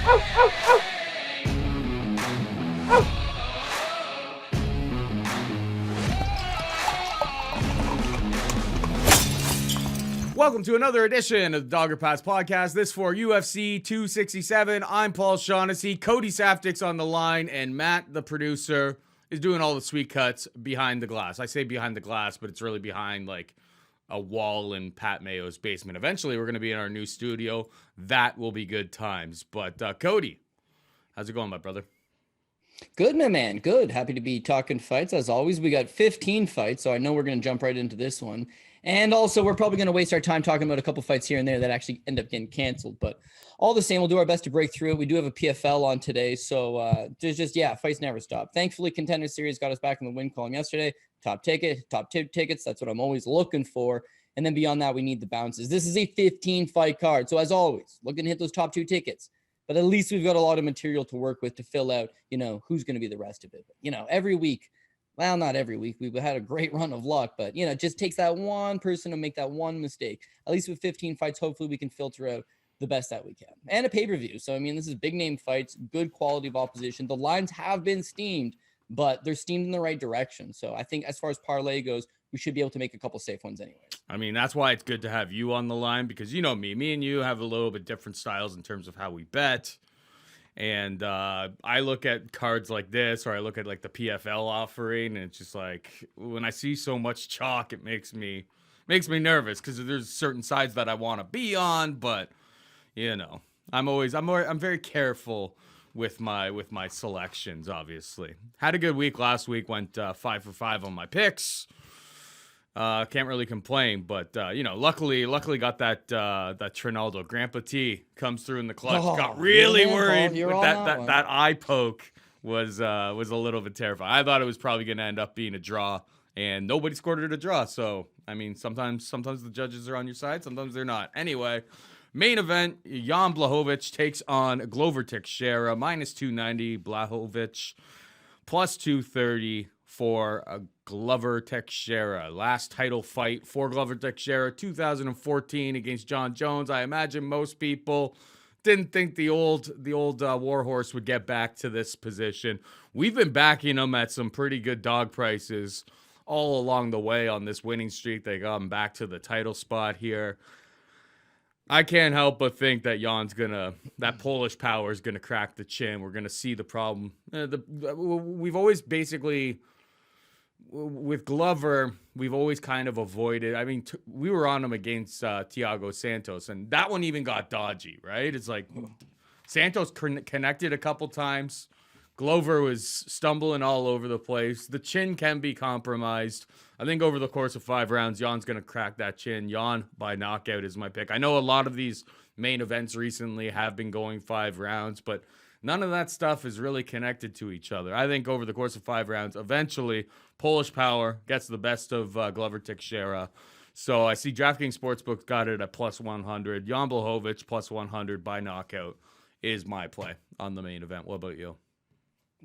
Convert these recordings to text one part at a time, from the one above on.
Welcome to another edition of the Dogger Pass Podcast. This for UFC 267. I'm Paul Shaughnessy. Cody Saftic's on the line, and Matt, the producer, is doing all the sweet cuts behind the glass. I say behind the glass, but it's really behind like a wall in Pat Mayo's basement. Eventually, we're going to be in our new studio. That will be good times. But Cody, how's it going, my brother? Good, my man. Good. Happy to be talking fights. As always, we got 15 fights, so I know we're going to jump right into this one. And also, we're probably going to waste our time talking about a couple fights here and there that actually end up getting canceled. But all the same, we'll do our best to break through it. We do have a PFL on today, so there's just, fights never stop. Thankfully, Contender Series got us back in the win column yesterday. Top two tickets. That's what I'm always looking for. And then beyond that, we need the bounces. This is a 15-fight card. So as always, looking to hit those top two tickets. But at least we've got a lot of material to work with to fill out, who's going to be the rest of it. But, every week, well, not every week. We've had a great run of luck, but, it just takes that one person to make that one mistake. At least with 15 fights, hopefully we can filter out the best that we can. And a pay-per-view. So, this is big name fights, good quality of opposition. The lines have been steamed, but they're steamed in the right direction. So I think as far as parlay goes, we should be able to make a couple safe ones anyway. That's why it's good to have you on the line because me and you have a little bit different styles in terms of how we bet. And I look at cards like this, or I look at like the PFL offering, and it's just like when I see so much chalk, it makes me nervous because there's certain sides that I want to be on, but I'm very careful with my selections. Obviously, had a good week last week. Went 5 for 5 on my picks. Can't really complain, but luckily got that Trinaldo. Grandpa T comes through in the clutch. Got really worried with that eye poke was a little bit terrifying. I thought it was probably going to end up being a draw, and nobody scored it a draw. So sometimes the judges are on your side, sometimes they're not. Anyway, main event: Jan Blachowicz takes on Glover Teixeira. -290 Blachowicz, +230 for Glover Teixeira. Last title fight for Glover Teixeira, 2014 against John Jones. I imagine most people didn't think the old warhorse would get back to this position. We've been backing him at some pretty good dog prices all along the way on this winning streak. They got him back to the title spot here. I can't help but think that that Polish power is gonna crack the chin. We're gonna see the problem. We've always basically, with Glover, we've always kind of avoided. We were on him against Thiago Santos, and that one even got dodgy, right? It's like Santos connected a couple times. Glover was stumbling all over the place. The chin can be compromised. I think over the course of 5 rounds, Jan's going to crack that chin. Jan by knockout is my pick. I know a lot of these main events recently have been going 5 rounds, but none of that stuff is really connected to each other. I think over the course of 5 rounds, eventually, Polish power gets the best of Glover Teixeira. So I see DraftKings Sportsbook got it at +100. Jan Blachowicz +100 by knockout is my play on the main event. What about you?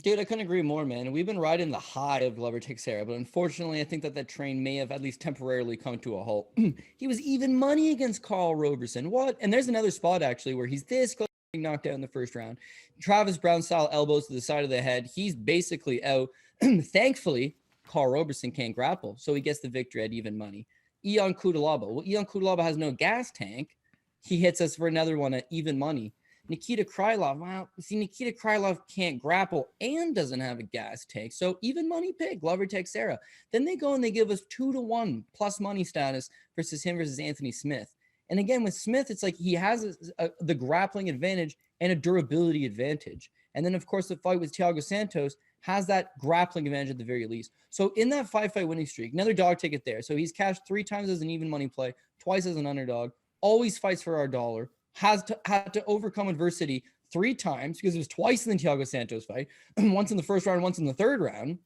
Dude, I couldn't agree more, man. We've been riding the high of Glover Teixeira, but unfortunately, I think that train may have at least temporarily come to a halt. He was even money against Karl Roberson. What? And there's another spot, actually, where he's this close to being knocked out in the first round. Travis Brown-style elbows to the side of the head. He's basically out. Thankfully, Karl Roberson can't grapple, so he gets the victory at even money. Ion Cutelaba. Well, Ion Cutelaba has no gas tank. He hits us for another one at even money. Nikita Krylov. Wow. See, Nikita Krylov can't grapple and doesn't have a gas tank. So even money pick, Glover Teixeira. Then they go and they give us 2-1 plus money status versus him versus Anthony Smith. And again, with Smith, it's like he has the grappling advantage and a durability advantage. And then, of course, the fight with Thiago Santos has that grappling advantage at the very least. So in that 5-fight winning streak, another dog ticket there. So he's cashed 3 times as an even money play, twice as an underdog, always fights for our dollar. Had to overcome adversity 3 times because it was twice in the Thiago Santos fight, once in the first round, once in the third round.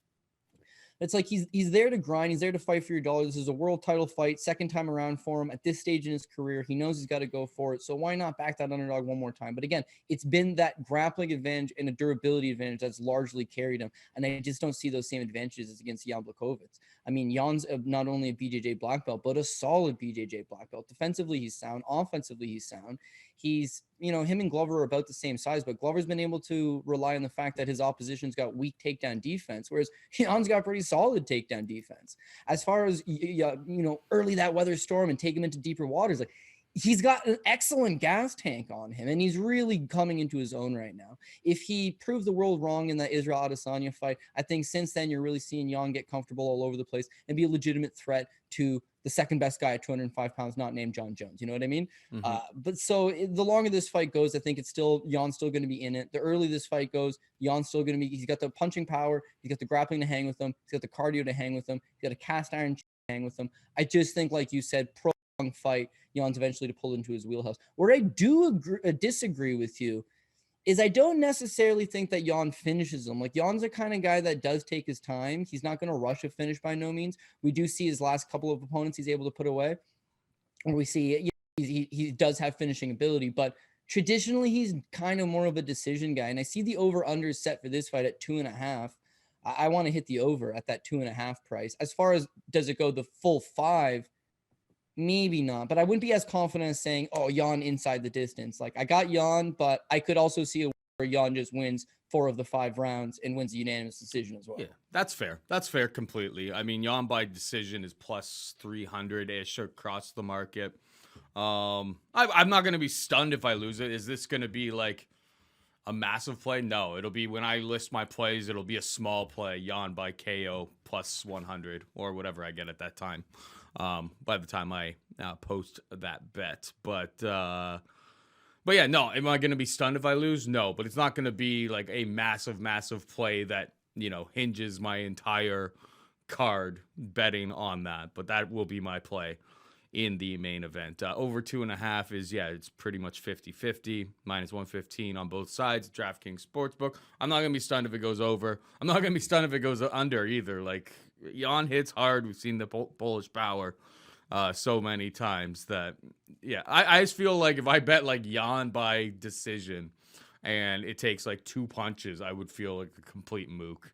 It's like he's there to grind. He's there to fight for your dollar. This is a world title fight, second time around for him at this stage in his career. He knows he's got to go for it. So why not back that underdog one more time? But again, it's been that grappling advantage and a durability advantage that's largely carried him. And I just don't see those same advantages as against Jan Blachowicz. I mean, Jan's not only a BJJ black belt, but a solid BJJ black belt. Defensively, he's sound. Offensively, he's sound. He's, him and Glover are about the same size, but Glover's been able to rely on the fact that his opposition's got weak takedown defense, whereas Jan's got pretty solid takedown defense. As far as, early that weather storm and take him into deeper waters, like, he's got an excellent gas tank on him, and he's really coming into his own right now. If he proved the world wrong in that Israel Adesanya fight, I think since then you're really seeing Jan get comfortable all over the place and be a legitimate threat to the second best guy at 205 pounds, not named John Jones. You know what I mean? But so the longer this fight goes, I think it's still Jan's still going to be in it. The earlier this fight goes, Jan's still going to be. He's got the punching power. He's got the grappling to hang with him. He's got the cardio to hang with him. He's got a cast iron to hang with him. I just think, like you said, fight, Jan's eventually to pull into his wheelhouse. Where I do disagree with you is I don't necessarily think that Jan finishes him. Like, Jan's the kind of guy that does take his time. He's not going to rush a finish by no means. We do see his last couple of opponents he's able to put away. And we see he does have finishing ability, but traditionally he's kind of more of a decision guy. And I see the over-under set for this fight at 2.5. I want to hit the over at that 2.5 price. As far as does it go the full 5, maybe not, but I wouldn't be as confident as saying, oh, Jan inside the distance. Like, I got Jan, but I could also see where Jan just wins 4 of the 5 rounds and wins a unanimous decision as well. Yeah, that's fair. That's fair completely. I mean, Jan by decision is plus 300-ish across the market. I'm not going to be stunned if I lose it. Is this going to be like a massive play? No, it'll be when I list my plays, it'll be a small play, Jan by KO plus 100 or whatever I get at that time. By the time I post that bet. But yeah, no, am I going to be stunned if I lose? No, but it's not going to be like a massive, massive play that, hinges my entire card betting on that. But that will be my play in the main event. Over 2.5 is, it's pretty much 50-50, minus 115 on both sides. DraftKings Sportsbook. I'm not going to be stunned if it goes over. I'm not going to be stunned if it goes under either. Like, Jan hits hard. We've seen the Polish power so many times that, I just feel like if I bet like Jan by decision and it takes like 2 punches, I would feel like a complete mook.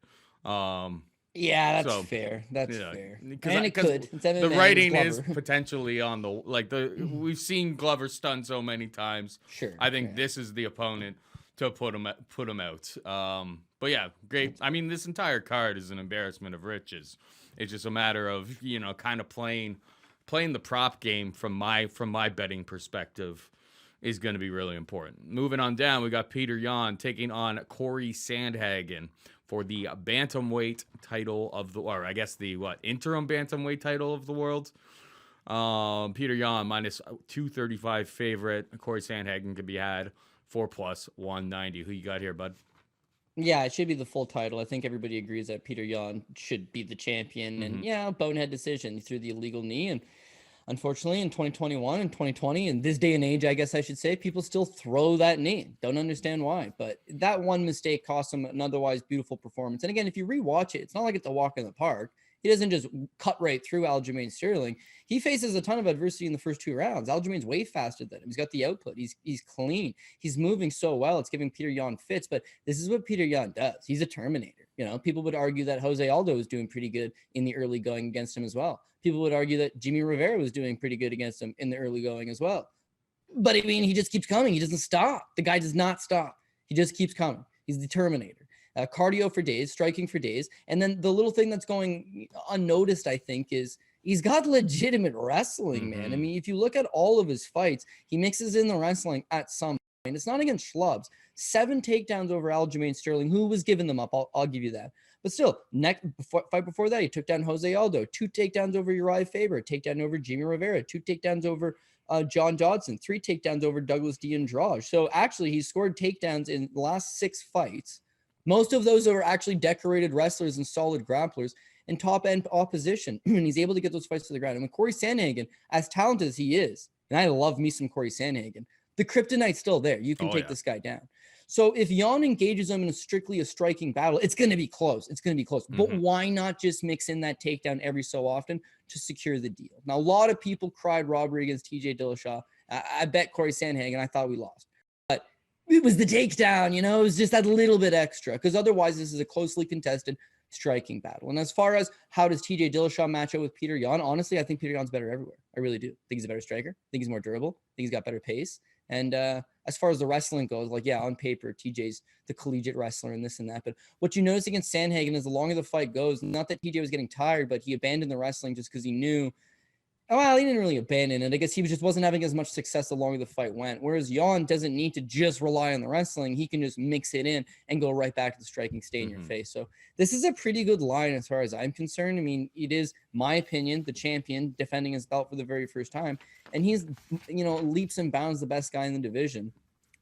Yeah, that's fair. That's fair. And it could. The writing is potentially on the we've seen Glover stun so many times. Sure. I think this is the opponent to put him out. But yeah, great. I mean, this entire card is an embarrassment of riches. It's just a matter of, kind of playing the prop game from my betting perspective is going to be really important. Moving on down, we got Petr Yan taking on Cory Sandhagen for the bantamweight title of the interim bantamweight title of the world. Petr Yan minus 235 favorite. Cory Sandhagen could be had for plus 190. Who you got here, bud? Yeah, it should be the full title. I think everybody agrees that Petr Yan should be the champion. And bonehead decision. He threw the illegal knee, and unfortunately in 2021 and 2020, in this day and age, I guess I should say, people still throw that knee. Don't understand why, but that one mistake cost him an otherwise beautiful performance. And again, if you rewatch it, it's not like it's a walk in the park. He doesn't just cut right through Aljamain Sterling. He faces a ton of adversity in the first 2 rounds. Aljamain's way faster than him. He's got the output. He's clean. He's moving so well. It's giving Petr Yan fits, but this is what Petr Yan does. He's a Terminator. People would argue that Jose Aldo was doing pretty good in the early going against him as well. People would argue that Jimmy Rivera was doing pretty good against him in the early going as well. But I mean, he just keeps coming. He doesn't stop. The guy does not stop. He just keeps coming. He's the Terminator. Cardio for days, striking for days. And then the little thing that's going unnoticed, I think, is he's got legitimate wrestling, man. I mean, if you look at all of his fights, he mixes in the wrestling at some point. It's not against schlubs. 7 takedowns over Aljamain Sterling, who was giving them up. I'll give you that. But still, fight before that, he took down Jose Aldo. 2 takedowns over Uriah Faber. A takedown over Jimmy Rivera. 2 takedowns over John Dodson. 3 takedowns over Douglas D'Andrade. So actually, he scored takedowns in the last 6 fights. Most of those are actually decorated wrestlers and solid grapplers and top-end opposition. And he's able to get those fights to the ground. And with Cory Sandhagen, as talented as he is, and I love me some Cory Sandhagen, the kryptonite's still there. You can take this guy down. So if Yan engages him in strictly a striking battle, it's going to be close. It's going to be close. But why not just mix in that takedown every so often to secure the deal? Now, a lot of people cried robbery against TJ Dillashaw. I bet Cory Sandhagen. I thought we lost. It was the takedown, it was just that little bit extra, because otherwise this is a closely contested striking battle. And as far as how does TJ Dillashaw match up with Petr Yan, honestly, I think Petr Yan's better everywhere. I really do. I think he's a better striker. I think he's more durable. I think he's got better pace. And as far as the wrestling goes, like, yeah, on paper, TJ's the collegiate wrestler and this and that. But what you notice against Sandhagen is the longer the fight goes, not that TJ was getting tired, but he abandoned the wrestling just because he knew, well, he didn't really abandon it. I guess he just wasn't having as much success the longer the fight went. Whereas Yan doesn't need to just rely on the wrestling. He can just mix it in and go right back to the striking, stay in your face. So this is a pretty good line as far as I'm concerned. I mean, it is, my opinion, the champion defending his belt for the very first time. And he's, leaps and bounds the best guy in the division.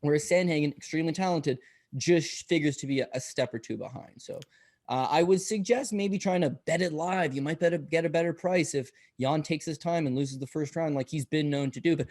Whereas Sandhagen, extremely talented, just figures to be a step or two behind. So I would suggest maybe trying to bet it live. You might get a better price if Yan takes his time and loses the first round like he's been known to do. But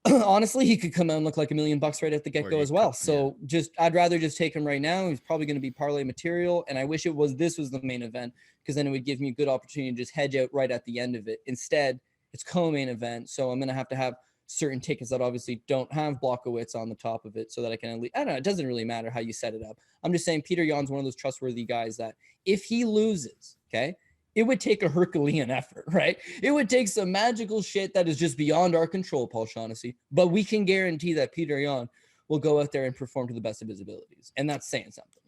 honestly, he could come out and look like $1 million right at the get-go as well. So I'd rather just take him right now. He's probably going to be parlay material. And I wish this was the main event, because then it would give me a good opportunity to just hedge out right at the end of it. Instead, it's co-main event. So I'm going to have certain tickets that obviously don't have Blachowicz on the top of it, so that I can at least, I don't know, it doesn't really matter how you set it up. I'm just saying Petr Yan's one of those trustworthy guys that if he loses, okay, it would take a Herculean effort, right? It would take some magical shit that is just beyond our control, Paul Shaughnessy, but we can guarantee that Petr Yan will go out there and perform to the best of his abilities, and that's saying something.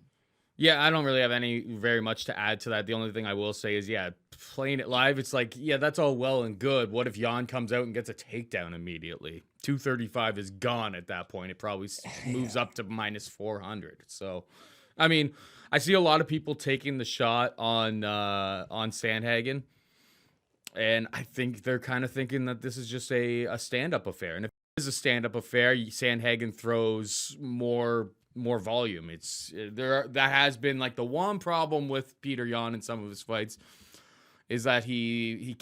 Yeah, I don't really have very much to add to that. The only thing I will say is, playing it live, it's like, that's all well and good. What if Yan comes out and gets a takedown immediately? 235 is gone at that point. It probably moves up to minus 400. So, I mean, I see a lot of people taking the shot on Sandhagen, and I think they're kind of thinking that this is just a stand-up affair. And if it is a stand-up affair, Sandhagen throws more volume. That has been like the one problem with Petr Yan in some of his fights, is that he's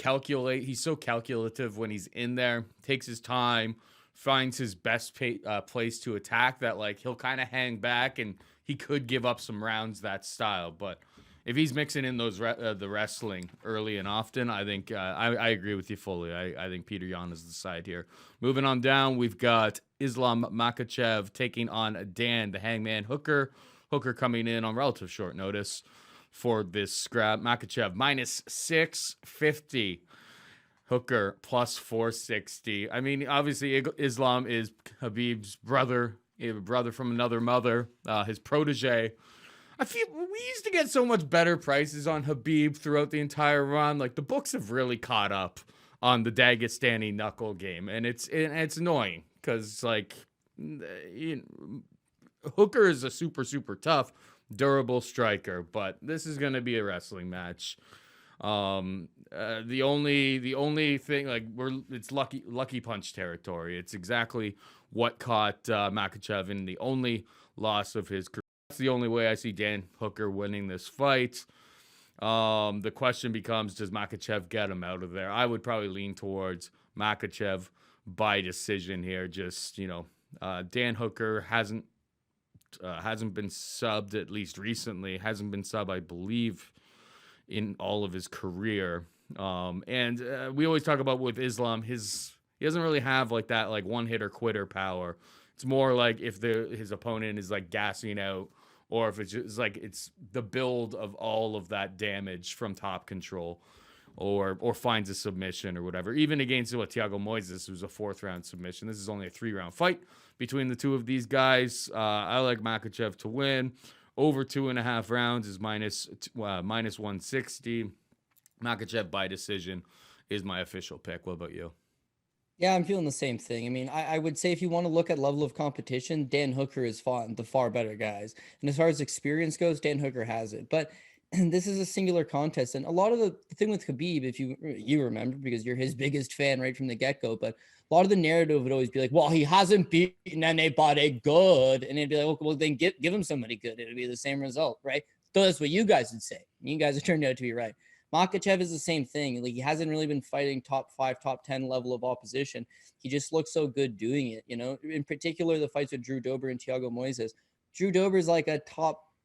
so calculative when he's in there, takes his time, finds his best place to attack, that like he'll kind of hang back and he could give up some rounds that style. But if he's mixing in those the wrestling early and often, I think I agree with you fully. I think Petr Yan is the side here. Moving on down, we've got Islam Makhachev taking on Dan the Hangman Hooker. Hooker coming in on relative short notice for this scrap. Makhachev minus 650. Hooker plus 460. I mean, obviously Islam is Khabib's brother, a brother from another mother, his protege. I feel we used to get so much better prices on Khabib throughout the entire run. Like, the books have really caught up on the Dagestani knuckle game, and it's annoying because like Hooker is a super tough, durable striker, but this is gonna be a wrestling match. The only thing, like, it's lucky punch territory. It's exactly what caught Makhachev in the only loss of his career. That's the only way I see Dan Hooker winning this fight. The question becomes, does Makhachev get him out of there? I would probably lean towards Makhachev by decision here. Just, Dan Hooker hasn't been subbed, at least recently. Hasn't been subbed, I believe, in all of his career. And we always talk about with Islam, he doesn't really have like that like one hitter quitter power. It's more like if his opponent is like gassing out, or if it's just like it's the build of all of that damage from top control, or finds a submission or whatever. Even against Thiago Moises, who's a 4th round submission. This is only a 3-round fight between the two of these guys. I like Makhachev to win. Over 2.5 rounds is minus 160. Makhachev by decision is my official pick. What about you? Yeah, I'm feeling the same thing. I mean, I would say if you want to look at level of competition, Dan Hooker has fought the far better guys. And as far as experience goes, Dan Hooker has it. But this is a singular contest. And a lot of the thing with Khabib, if you remember, because you're his biggest fan right from the get-go, but a lot of the narrative would always be like, well, he hasn't beaten anybody good. And it'd be like, well, then give him somebody good. It'd be the same result, right? So that's what you guys would say. You guys have turned out to be right. Makhachev is the same thing. Like, he hasn't really been fighting top 5, top 10 level of opposition. He just looks so good doing it, In particular, the fights with Drew Dober and Thiago Moises. Drew Dober is like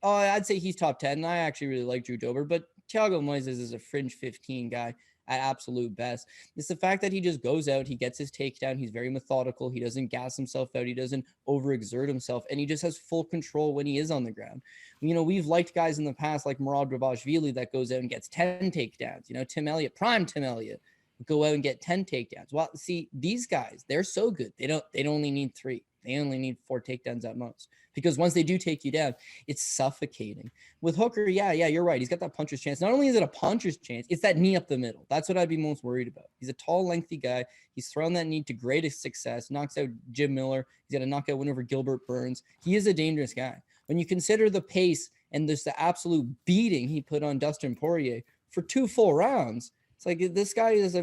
I'd say he's top 10. And I actually really like Drew Dober, but Thiago Moises is a fringe 15 guy at absolute best. It's the fact that he just goes out, he gets his takedown, he's very methodical, he doesn't gas himself out, he doesn't overexert himself, and he just has full control when he is on the ground. You know, we've liked guys in the past like Murad Rabashvili that goes out and gets 10 takedowns. You know, Tim Elliott, prime Tim Elliott, go out and get 10 takedowns. Well, see, these guys, they're so good. They only need 3. They only need 4 takedowns at most, because once they do take you down, it's suffocating. With Hooker, yeah, you're right. He's got that puncher's chance. Not only is it a puncher's chance, it's that knee up the middle. That's what I'd be most worried about. He's a tall, lengthy guy. He's thrown that knee to greatest success, knocks out Jim Miller. He's got a knockout win over Gilbert Burns. He is a dangerous guy. When you consider the pace and just the absolute beating he put on Dustin Poirier for 2 full rounds, it's like this guy is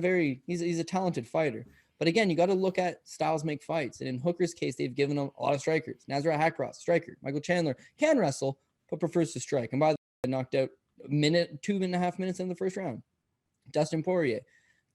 he's a talented fighter. But again, you got to look at styles make fights. And in Hooker's case, they've given him a lot of strikers. Nasrat Haqparast, striker. Michael Chandler can wrestle, but prefers to strike. And by the way, knocked out 2.5 minutes in the first round. Dustin Poirier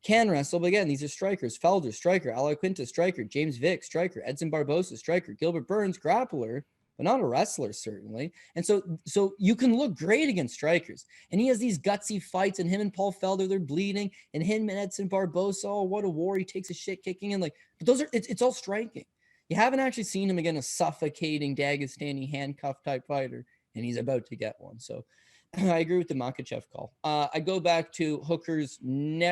can wrestle, but again, these are strikers. Felder, striker. Aloy Quinta, striker. James Vick, striker. Edson Barbosa, striker. Gilbert Burns, grappler, but not a wrestler, certainly. And so you can look great against strikers. And he has these gutsy fights, and him and Paul Felder, they're bleeding, and him and Edson Barbosa, oh, what a war. He takes a shit kicking, and like, but those are, it's all striking. You haven't actually seen him again, a suffocating Dagestani handcuff type fighter, and he's about to get one. So I agree with the Makhachev call. I go back to Hooker's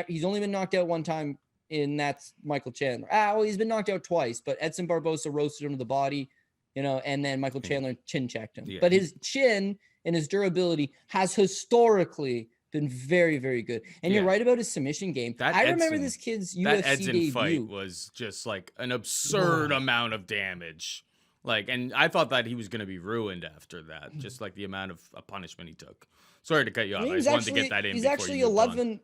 he's only been knocked out 1 time, and that's Michael Chandler. Well, he's been knocked out twice, but Edson Barbosa roasted him to the body, you know, and then Michael Chandler chin checked him. Yeah. But his chin and his durability has historically been very, very good. And you're right about his submission game. I remember this kid's UFC debut. Fight was just like an absurd amount of damage. Like, and I thought that he was going to be ruined after that, just like the amount of punishment he took. Sorry to cut you off. I just wanted to get that in. He's actually 11.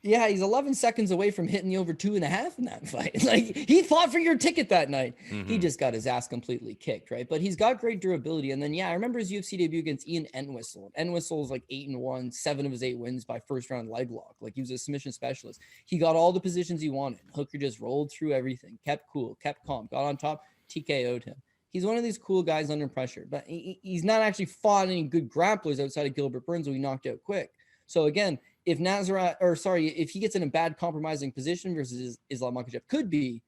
Yeah, he's 11 seconds away from hitting the over 2.5 in that fight. Like, he fought for your ticket that night. Mm-hmm. He just got his ass completely kicked, right? But he's got great durability. And then, I remember his UFC debut against Ian Entwistle. Entwistle was like 8-1, 7 of his 8 wins by first-round leg lock. Like, he was a submission specialist. He got all the positions he wanted. Hooker just rolled through everything, kept cool, kept calm, got on top, TKO'd him. He's one of these cool guys under pressure. But he's not actually fought any good grapplers outside of Gilbert Burns, who he knocked out quick. So, again, if he gets in a bad compromising position versus Islam Makhachev, could be,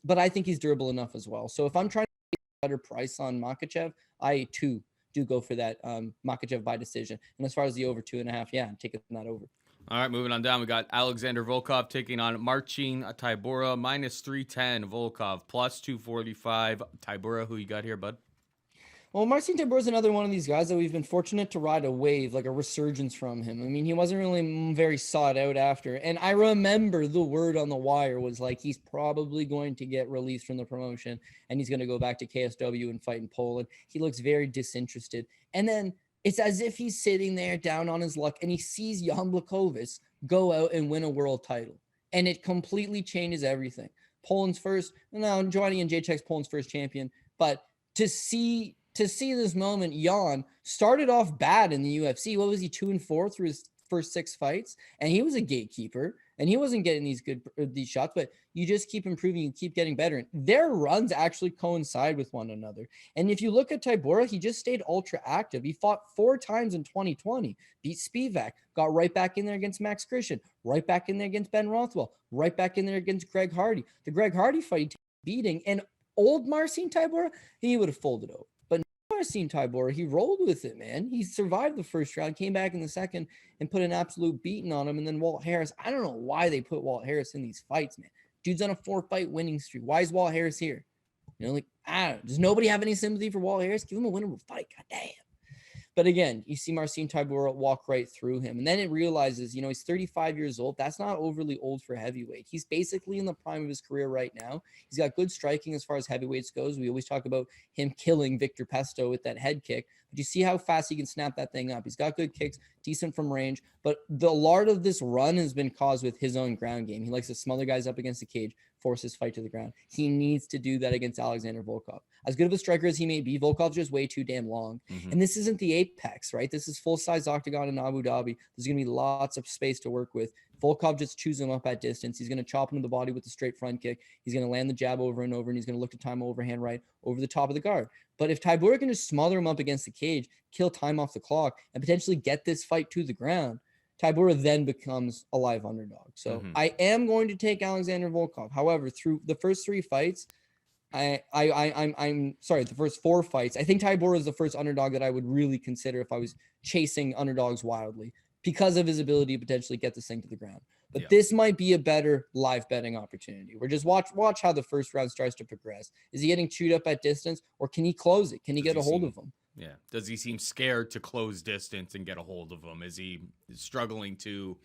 but I think he's durable enough as well. So if I'm trying to get a better price on Makhachev, I too do go for that Makhachev by decision. And as far as the over 2.5, I'm taking that over. All right, moving on down, we got Alexander Volkov taking on Marcin Tybura, -310, Volkov, +245. Tybura, who you got here, bud? Well, Marcin Tybura is another one of these guys that we've been fortunate to ride a wave, like a resurgence from him. I mean, he wasn't really very sought out after. And I remember the word on the wire was like, he's probably going to get released from the promotion and he's going to go back to KSW and fight in Poland. He looks very disinterested. And then it's as if he's sitting there down on his luck and he sees Jan Blachowicz go out and win a world title. And it completely changes everything. Poland's first, now Johnny and Jacek's Poland's first champion, but to see this moment, Jan started off bad in the UFC. What was he, 2-4 through his first 6 fights? And he was a gatekeeper, and he wasn't getting these shots, but you just keep improving, you keep getting better. And their runs actually coincide with one another. And if you look at Tybura, he just stayed ultra active. He fought 4 times in 2020, beat Spivak, got right back in there against Max Christian, right back in there against Ben Rothwell, right back in there against Greg Hardy. The Greg Hardy fight beating, and old Marcin Tybura, he would have folded over. Marcin Tybura, he rolled with it, man. He survived the first round, came back in the second, and put an absolute beating on him. And then Walt Harris, I don't know why they put Walt Harris in these fights, man. Dude's on a 4-fight winning streak. Why is Walt Harris here? You know, like, I don't know. Does nobody have any sympathy for Walt Harris? Give him a winnable fight. God damn. But again, you see Marcin Tybura walk right through him. And then it realizes, you know, he's 35 years old. That's not overly old for heavyweight. He's basically in the prime of his career right now. He's got good striking as far as heavyweights goes. We always talk about him killing Victor Pesto with that head kick. But you see how fast he can snap that thing up. He's got good kicks, decent from range. But the lot of this run has been caused with his own ground game. He likes to smother guys up against the cage, force his fight to the ground. He needs to do that against Alexander Volkov. As good of a striker as he may be, Volkov's just way too damn long. Mm-hmm. And this isn't the Apex, right? This is full-size octagon in Abu Dhabi. There's going to be lots of space to work with. Volkov just chews him up at distance. He's going to chop him in the body with a straight front kick. He's going to land the jab over and over, and he's going to look to time overhand right over the top of the guard. But if Tybura can just smother him up against the cage, kill time off the clock, and potentially get this fight to the ground, Tybura then becomes a live underdog. So I am going to take Alexander Volkov. However, through the first 3 fights, I'm sorry, the first 4 fights, I think Tybura is the first underdog that I would really consider if I was chasing underdogs wildly because of his ability to potentially get this thing to the ground. But this might be a better live betting opportunity. We're just watch how the first round starts to progress. Is he getting chewed up at distance, or can he close it? Can he get a hold of him? Yeah. Does he seem scared to close distance and get a hold of him? Is he struggling to,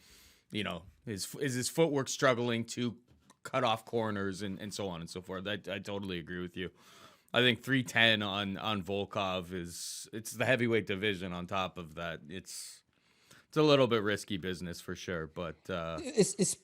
is his footwork struggling to cut off corners and so on and so forth? I totally agree with you. I think 310 on Volkov it's the heavyweight division. On top of that, it's a little bit risky business for sure, but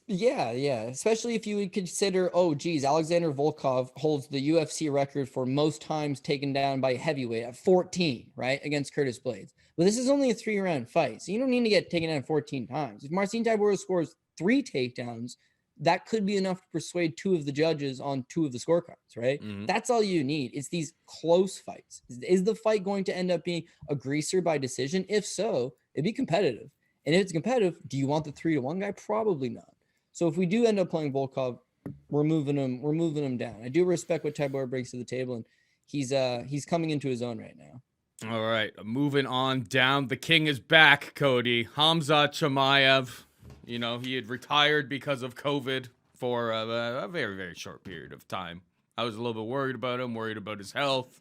yeah. Especially if you would consider, Alexander Volkov holds the UFC record for most times taken down by a heavyweight at 14, right, against Curtis Blades. But this is only a 3-round fight, so you don't need to get taken down 14 times. If Marcin Tybura scores 3 takedowns, that could be enough to persuade 2 of the judges on 2 of the scorecards, right? That's all you need. It's these close fights. Is the fight going to end up being a greaser by decision? If so, it'd be competitive. And if it's competitive, do you want the 3-1 guy? Probably not. So if we do end up playing Volkov, we're moving him down. I do respect what Tybura brings to the table, and he's coming into his own right now. All right, moving on down. The king is back, Cody. Khamzat Chimaev. He had retired because of COVID for a very, very short period of time. I was a little bit worried about him, worried about his health,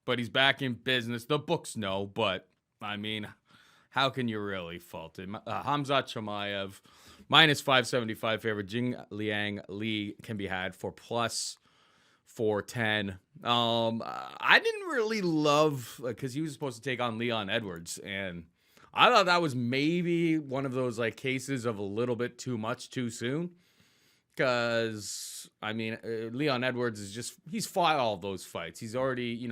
but he's back in business. The books know, but I mean, how can you really fault him? Khamzat Chimaev, minus 575 favorite. Jingliang Li can be had for plus 410. I didn't really love, because he was supposed to take on Leon Edwards, and I thought that was maybe one of those cases of a little bit too much too soon. Because, I mean, Leon Edwards he's fought all those fights. He's already,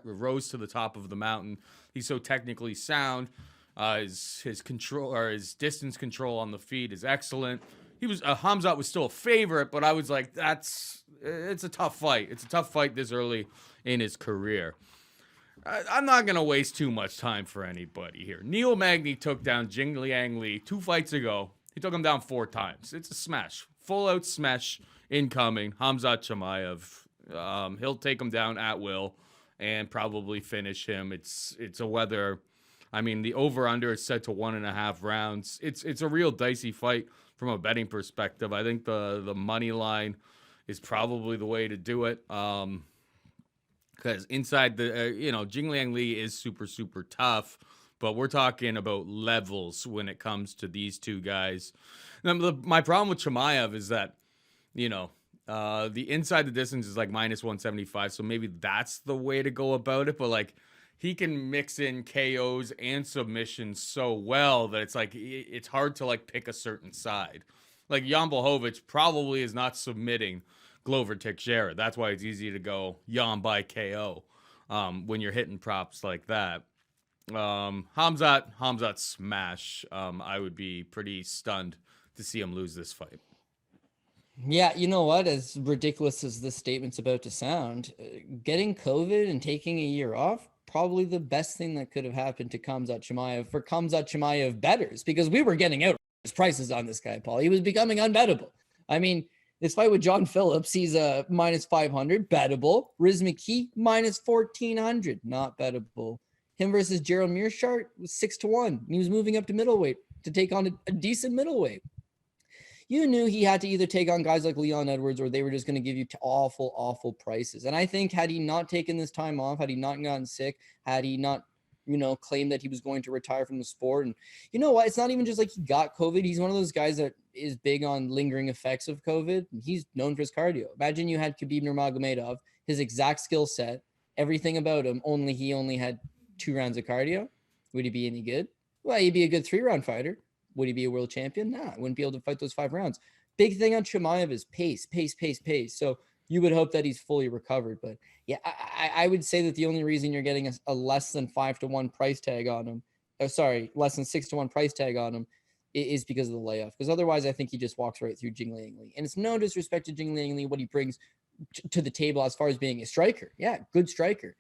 rose to the top of the mountain. He's so technically sound. His control, or his distance control on the feet is excellent. Khamzat was still a favorite, but I was like, it's a tough fight. It's a tough fight this early in his career. I'm not going to waste too much time for anybody here. Neil Magny took down Jingliang Li 2 fights ago. He took him down 4 times. It's a smash. Full-out smash incoming. Khamzat Chimaev. He'll take him down at will and probably finish him. It's a whether. I mean, the over-under is set to 1.5 rounds. It's a real dicey fight from a betting perspective. I think the money line is probably the way to do it. Because inside the, Jingliang Li is super, super tough, but we're talking about levels when it comes to these 2 guys. Now, my problem with Chimaev is that, the inside the distance is minus 175, so maybe that's the way to go about it, but he can mix in KOs and submissions so well that it's hard to pick a certain side. Jan Blachowicz probably is not submitting Glover Teixeira. That's why it's easy to go Jan by KO when you're hitting props like that. Khamzat smash. I would be pretty stunned to see him lose this fight. Yeah, you know what? As ridiculous as this statement's about to sound, getting COVID and taking a year off, probably the best thing that could have happened to Khamzat Chimaev for Khamzat Chimaev bettors, because we were getting outrageous prices on this guy, Paul. He was becoming unbettable. I mean, this fight with John Phillips, he's a minus 500, bettable. Riz McKee, minus 1,400, not bettable. Him versus Gerald Mearshart was 6-1. And he was moving up to middleweight to take on a decent middleweight. You knew he had to either take on guys like Leon Edwards, or they were just going to give you awful, awful prices. And I think had he not taken this time off, had he not gotten sick, had he not, claimed that he was going to retire from the sport. And you know what? It's not even just he got COVID. He's one of those guys that is big on lingering effects of COVID. He's known for his cardio. Imagine you had Khabib Nurmagomedov, his exact skill set, everything about him, he only had 2 rounds of cardio. Would he be any good? Well, he'd be a good 3-round fighter. Would he be a world champion? Nah, wouldn't be able to fight those 5 rounds. Big thing on Chimaev is pace. So you would hope that he's fully recovered. But yeah, I would say that the only reason you're getting a less than 5-1 price tag on him, less than 6-1 price tag on him, is because of the layoff. Because otherwise, I think he just walks right through Jingliang Li. And it's no disrespect to Jingliang Li, what he brings to the table as far as being a striker. Yeah, good striker.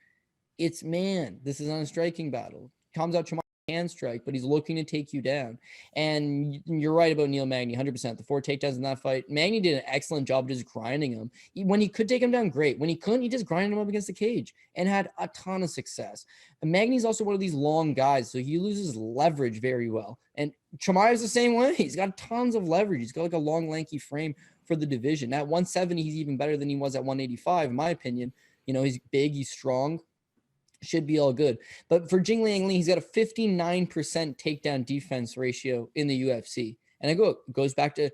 This is not a striking battle. Khamzat Chimaev can strike, but he's looking to take you down. And you're right about Neil Magny, 100%. The 4 takedowns in that fight, Magny did an excellent job just grinding him. When he could take him down, great. When he couldn't, he just grinded him up against the cage and had a ton of success. And Magny's also one of these long guys, so he loses leverage very well. And Chimaev's the same way. He's got tons of leverage. He's got like a long, lanky frame for the division. At 170, he's even better than he was at 185, in my opinion. You know, he's big, he's strong, should be all good. But for Jingliang, he's got a 59% takedown defense ratio in the UFC. And it goes back to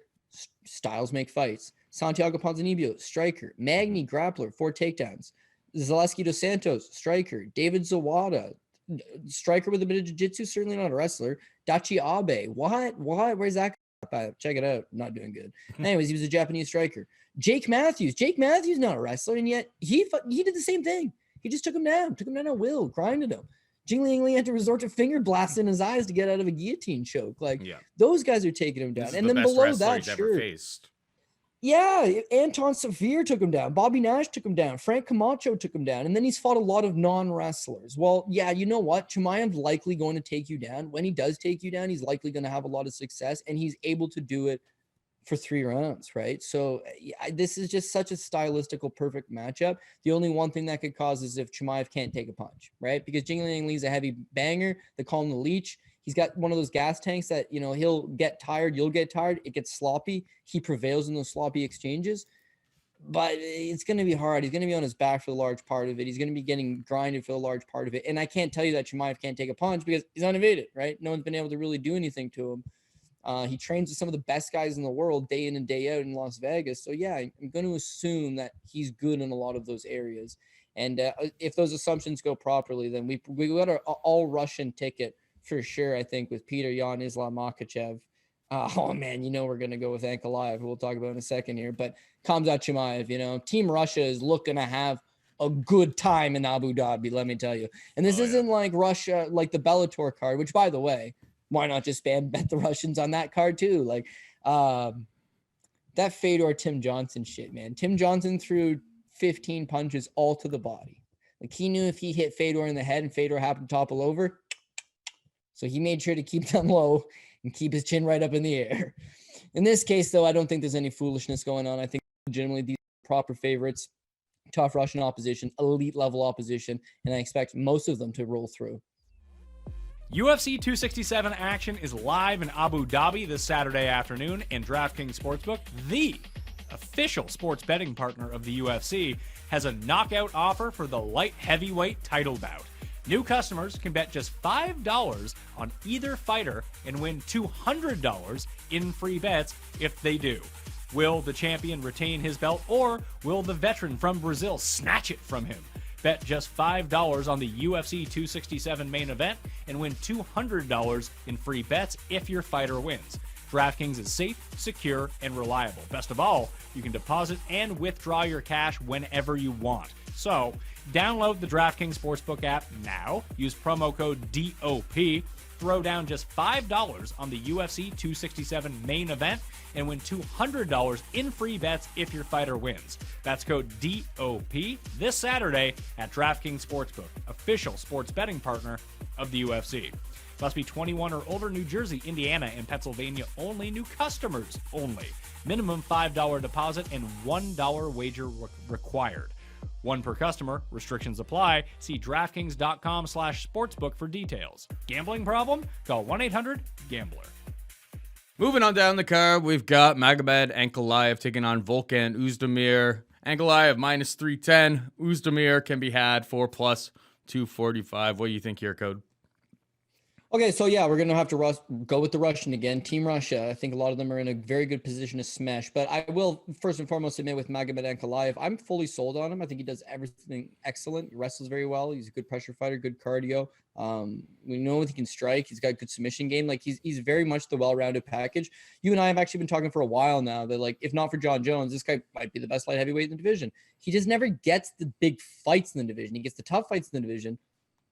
styles make fights. Santiago Ponzinibbio, striker. Magny, grappler, 4 takedowns. Zaleski dos Santos, striker. David Zawada, striker with a bit of jiu-jitsu, certainly not a wrestler. Dachi Abe, what? Where's that? Check it out. Not doing good. Anyways, he was a Japanese striker. Jake Matthews, not a wrestler, and yet he did the same thing. He just took him down at will, grinded him. Jingliang had to resort to finger blasts in his eyes to get out of a guillotine choke. Those guys are taking him down. And then below that, sure. Yeah, Anton Severe took him down. Bobby Nash took him down. Frank Camacho took him down. And then he's fought a lot of non-wrestlers. Well, yeah, you know what? Chimaev's likely going to take you down. When he does take you down, he's likely going to have a lot of success, and he's able to do it for 3 rounds, right? So this is just such a stylistical perfect matchup. The only one thing that could cause is if Chimaev can't take a punch, right? Because Jingliang Li's a heavy banger. They call him the leech. He's got one of those gas tanks that, you know, he'll get tired, you'll get tired, it gets sloppy. He prevails in those sloppy exchanges, but it's going to be hard. He's going to be on his back for the large part of it. He's going to be getting grinded for the large part of it. And I can't tell you that Chimaev can't take a punch because he's unevaded, right? No one's been able to really do anything to him. He trains with some of the best guys in the world day in and day out in Las Vegas. So yeah, I'm going to assume that he's good in a lot of those areas. And if those assumptions go properly, then we got an all Russian ticket for sure, I think, with Petr, Yan, Islam, Makhachev. Oh, man, you know we're going to go with Ankalaev, who we'll talk about in a second here. But Khamzat Chimaev, you know, Team Russia is looking to have a good time in Abu Dhabi, let me tell you. And this isn't like Russia, like the Bellator card, which, by the way, why not just bet the Russians on that card too? Like that Fedor Tim Johnson shit, man. Tim Johnson threw 15 punches all to the body. Like he knew if he hit Fedor in the head and Fedor happened to topple over, so he made sure to keep them low and keep his chin right up in the air. In this case, though, I don't think there's any foolishness going on. I think legitimately these are proper favorites, tough Russian opposition, elite level opposition, and I expect most of them to roll through. UFC 267 action is live in Abu Dhabi this Saturday afternoon, and DraftKings Sportsbook, the official sports betting partner of the UFC, has a knockout offer for the light heavyweight title bout. New customers can bet just $5 on either fighter and win $200 in free bets if they do. Will the champion retain his belt, or will the veteran from Brazil snatch it from him? Bet just $5 on the UFC 267 main event and win $200 in free bets if your fighter wins. DraftKings is safe, secure, and reliable. Best of all, you can deposit and withdraw your cash whenever you want. So, download the DraftKings Sportsbook app now, use promo code DOP, throw down just $5 on the UFC 267 main event, and win $200 in free bets if your fighter wins. That's code DOP this Saturday at DraftKings Sportsbook, official sports betting partner of the UFC. Must be 21 or older, New Jersey, Indiana, and Pennsylvania only. New customers only. Minimum $5 deposit and $1 wager required. One per customer. Restrictions apply. See DraftKings.com/sportsbook for details. Gambling problem? Call 1-800-GAMBLER. Moving on down the card, we've got Magomed Ankalaev taking on Volkan Oezdemir. Ankalaev minus 310. Oezdemir can be had for plus 245. What do you think here, Code? Okay, so yeah, we're going to have to go with the Russian again. Team Russia, I think a lot of them are in a very good position to smash. But I will first and foremost admit with Magomed Ankalaev, I'm fully sold on him. I think he does everything excellent. He wrestles very well. He's a good pressure fighter, good cardio. We know he can strike. He's got good submission game. Like he's very much the well-rounded package. You and I have actually been talking for a while now that, like, if not for John Jones, this guy might be the best light heavyweight in the division. He just never gets the big fights in the division. He gets the tough fights in the division.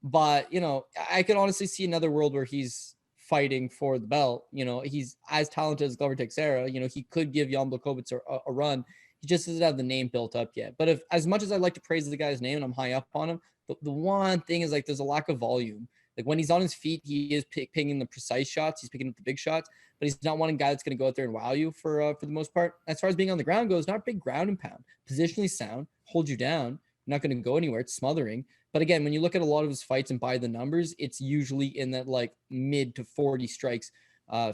But, you know, I could honestly see another world where he's fighting for the belt. You know, he's as talented as Glover Teixeira. You know, he could give Jan Blachowicz a run. He just doesn't have the name built up yet. But as much as I'd like to praise the guy's name and I'm high up on him, the one thing is, like, there's a lack of volume. Like when he's on his feet, he is picking the precise shots. He's picking up the big shots, but he's not one guy that's going to go out there and wow you for the most part. As far as being on the ground goes, not big ground and pound, positionally sound, hold you down. You're not going to go anywhere. It's smothering. But again, when you look at a lot of his fights and by the numbers, it's usually in that like mid to 40 strikes,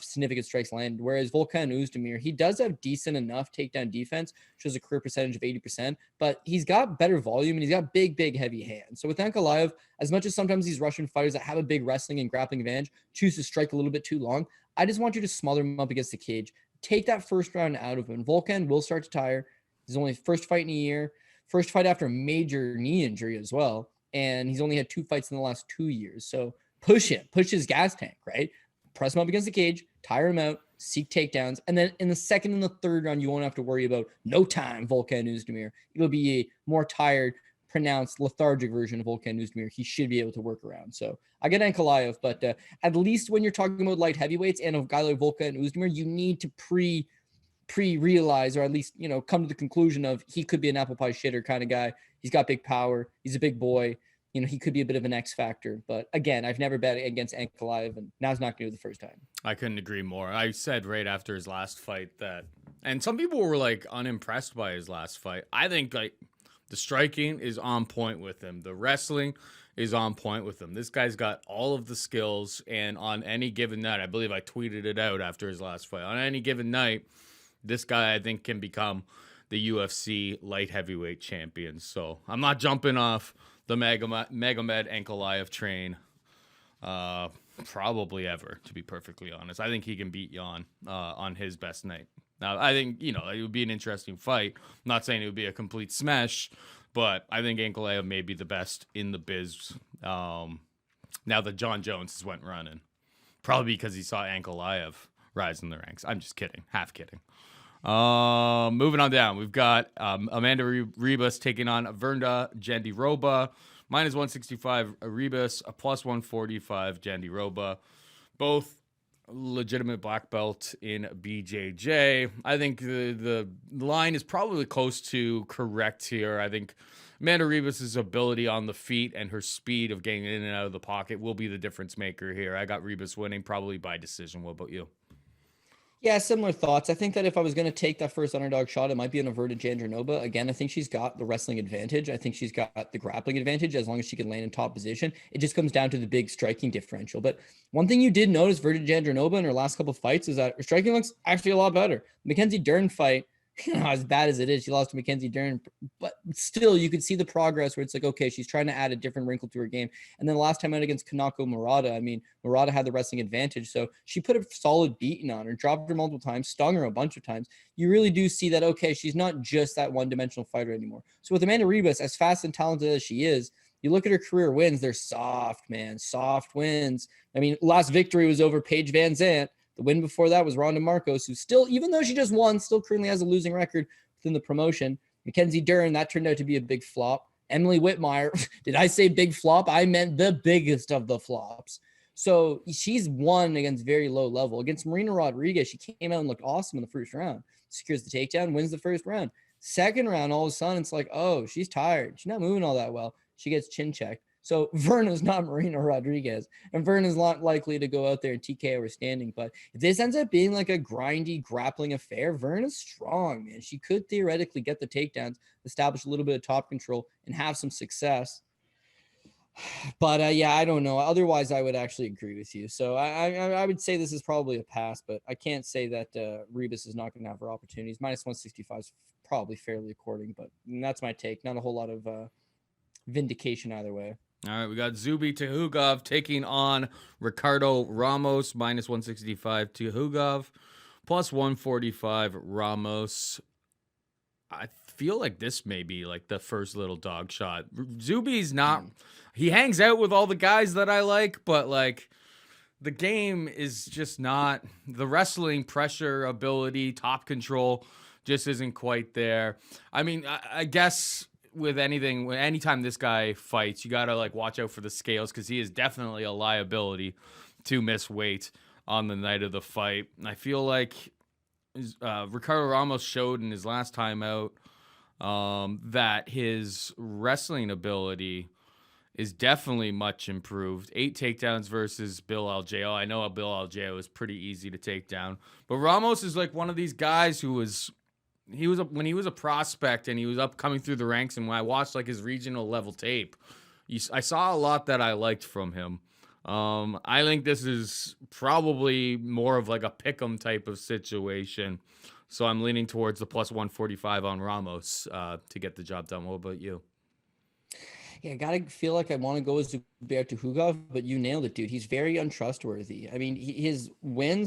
significant strikes landed. Whereas Volkan Oezdemir, he does have decent enough takedown defense, shows a career percentage of 80%, but he's got better volume and he's got big, heavy hands. So with Ankalaev, as much as sometimes these Russian fighters that have a big wrestling and grappling advantage choose to strike a little bit too long, I just want you to smother him up against the cage. Take that first round out of him. Volkan will start to tire. His only first fight in a year, first fight after a major knee injury as well. And he's only had 2 fights in the last 2 years. So push him, push his gas tank, right? Press him up against the cage, tire him out, seek takedowns. And then in the second and the third round, you won't have to worry about no time Volkan Oezdemir. It'll be a more tired, pronounced, lethargic version of Volkan Oezdemir. He should be able to work around. So I get Ankalaev, but at least when you're talking about light heavyweights and a guy like Volkan Oezdemir, you need to pre-realize, or at least, come to the conclusion of he could be an apple pie shitter kind of guy. He's got big power. He's a big boy. He could be a bit of an X factor. But again, I've never bet against Ankalaev, and now's not going to be the first time. I couldn't agree more. I said right after his last fight that, and some people were like unimpressed by his last fight. I think like the striking is on point with him. The wrestling is on point with him. This guy's got all of the skills, and on any given night, I believe I tweeted it out after his last fight. On any given night, this guy I think can become the UFC light heavyweight champion. So I'm not jumping off the Magomed Ankalaev train probably ever, to be perfectly honest. I think he can beat Jan on his best night. Now, I think, it would be an interesting fight. I'm not saying it would be a complete smash, but I think Ankalaev may be the best in the biz now that John Jones has went running. Probably because he saw Ankalaev rise in the ranks. I'm just kidding. Half kidding. Moving on down, we've got Amanda Ribas taking on Virna Jandiroba. Minus 165 Ribas, a plus 145 Jandiroba. Both legitimate black belt in BJJ. I think the line is probably close to correct here. I think Amanda Ribas' ability on the feet and her speed of getting in and out of the pocket will be the difference maker here. I got Ribas winning probably by decision. What about you? Yeah, similar thoughts. I think that if I was going to take that first underdog shot, it might be an averted Jandiroba. Again, I think she's got the wrestling advantage. I think she's got the grappling advantage as long as she can land in top position. It just comes down to the big striking differential. But one thing you did notice, Virna Jandiroba in her last couple of fights, is that her striking looks actually a lot better. Mackenzie Dern fight, as bad as it is, she lost to Mackenzie Dern, but still you could see the progress where it's like, okay, she's trying to add a different wrinkle to her game. And then the last time out against Kanako Murata, Murata had the wrestling advantage. So she put a solid beating on her, dropped her multiple times, stung her a bunch of times. You really do see that, okay, she's not just that one-dimensional fighter anymore. So with Amanda Ribas, as fast and talented as she is, you look at her career wins, they're soft, man, soft wins. Last victory was over Paige Van Zandt. The win before that was Ronda Marcos, who still, even though she just won, still currently has a losing record within the promotion. Mackenzie Dern, that turned out to be a big flop. Emily Whitmire, did I say big flop? I meant the biggest of the flops. So she's won against very low level. Against Marina Rodriguez, she came out and looked awesome in the first round. Secures the takedown, wins the first round. Second round, all of a sudden, it's like, oh, she's tired. She's not moving all that well. She gets chin checked. So Virna's not Marina Rodriguez, and Virna's not likely to go out there and TKO her standing. But if this ends up being like a grindy grappling affair, Virna's strong, man. She could theoretically get the takedowns, establish a little bit of top control, and have some success. But yeah, I don't know. Otherwise, I would actually agree with you. So I would say this is probably a pass, but I can't say that Ribas is not going to have her opportunities. Minus 165 is probably fairly according, but that's my take. Not a whole lot of vindication either way. All right, we got Tukhugov taking on Ricardo Ramos, minus 165 Tukhugov, plus 145 Ramos. I feel like this may be like the first little dog shot. Zuby's not, he hangs out with all the guys that I like, but like the game is just not, the wrestling pressure ability, top control just isn't quite there. I guess with anything, anytime this guy fights, you gotta like watch out for the scales because he is definitely a liability to miss weight on the night of the fight. I feel like Ricardo Ramos showed in his last time out that his wrestling ability is definitely much improved. 8 takedowns versus Bill Algeo. I know Bill Algeo is pretty easy to take down, but Ramos is like one of these guys who when he was a prospect and he was up coming through the ranks, and when I watched like his regional level tape, I saw a lot that I liked from him. I think this is probably more of like a pick'em type of situation. So I'm leaning towards the plus 145 on Ramos to get the job done. What about you? Yeah, I gotta feel like I want to go with Zubaira Tukhugov, but you nailed it, dude. He's very untrustworthy. I mean, his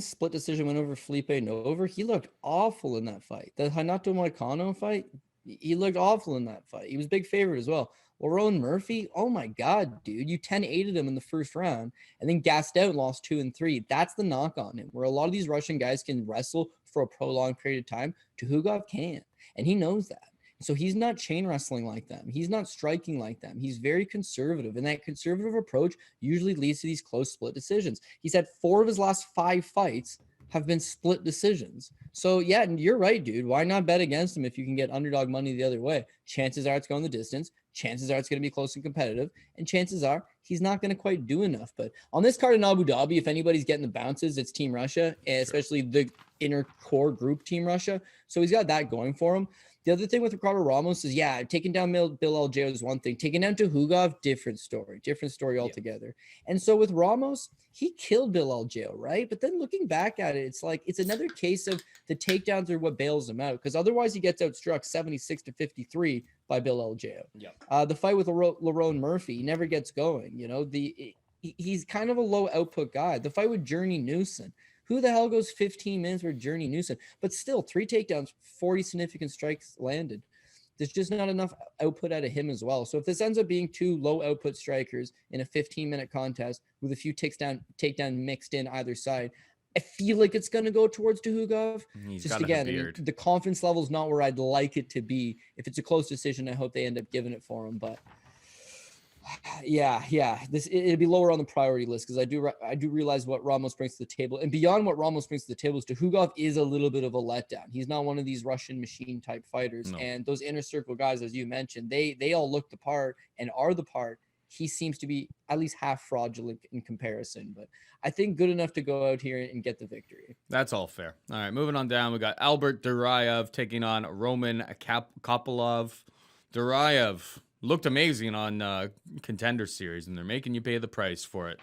split decision win over Felipe Nova. He looked awful in that fight. The Hanato Moicano fight, he looked awful in that fight. He was big favorite as well. Lerone Murphy, oh my God, dude. You 10-8'd him in the first round and then gassed out and lost 2 and 3. That's the knock on him, where a lot of these Russian guys can wrestle for a prolonged period of time. Tukhugov can't, and he knows that. So he's not chain wrestling like them. He's not striking like them. He's very conservative, and that conservative approach usually leads to these close split decisions. He's had 4 of his last 5 fights have been split decisions. So yeah, and you're right, dude. Why not bet against him if you can get underdog money the other way? Chances are it's going the distance. Chances are it's going to be close and competitive. And chances are he's not going to quite do enough. But on this card in Abu Dhabi, if anybody's getting the bounces, it's Team Russia, and especially the inner core group Team Russia. So he's got that going for him. The other thing with Ricardo Ramos is, yeah, taking down Bill Algeo is one thing. Taking down Tukhugov, different story altogether. Yeah. And so with Ramos, he killed Bill Algeo, right? But then looking back at it, it's like it's another case of the takedowns are what bails him out, because otherwise he gets outstruck 76-53 by Bill Algeo. Yeah. The fight with Lerone Murphy, he never gets going. You know, he's kind of a low output guy. The fight with Journey Newson. Who the hell goes 15 minutes for Journey Newson? But still, 3 takedowns, 40 significant strikes landed. There's just not enough output out of him as well. So if this ends up being 2 low output strikers in a 15-minute contest with a few takedown mixed in either side, I feel like it's going to go towards Tukhugov. Just again, I mean, the confidence level is not where I'd like it to be. If it's a close decision, I hope they end up giving it for him. But yeah, it'd be lower on the priority list, because I do realize what Ramos brings to the table, and beyond what Ramos brings to the table is Tukhugov is a little bit of a letdown. He's not one of these Russian machine type fighters, and those inner circle guys, as you mentioned, they all look the part and are the part. He seems to be at least half fraudulent in comparison, but I think good enough to go out here and get the victory. That's all fair. All right, moving on down, we got Albert Duraev taking on Roman Kopylov. Duraev looked amazing on Contender Series, and they're making you pay the price for it.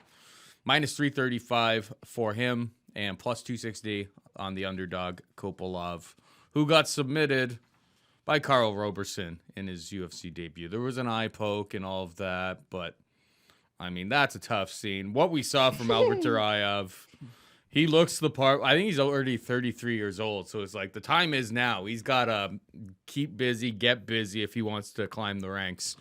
Minus 335 for him, and plus 260 on the underdog Kopylov, who got submitted by Karl Roberson in his UFC debut. There was an eye poke and all of that, but I mean, that's a tough scene. What we saw from Albert Duraev, he looks the part. I think he's already 33 years old, so it's like the time is now. He's got to keep busy, get busy if he wants to climb the ranks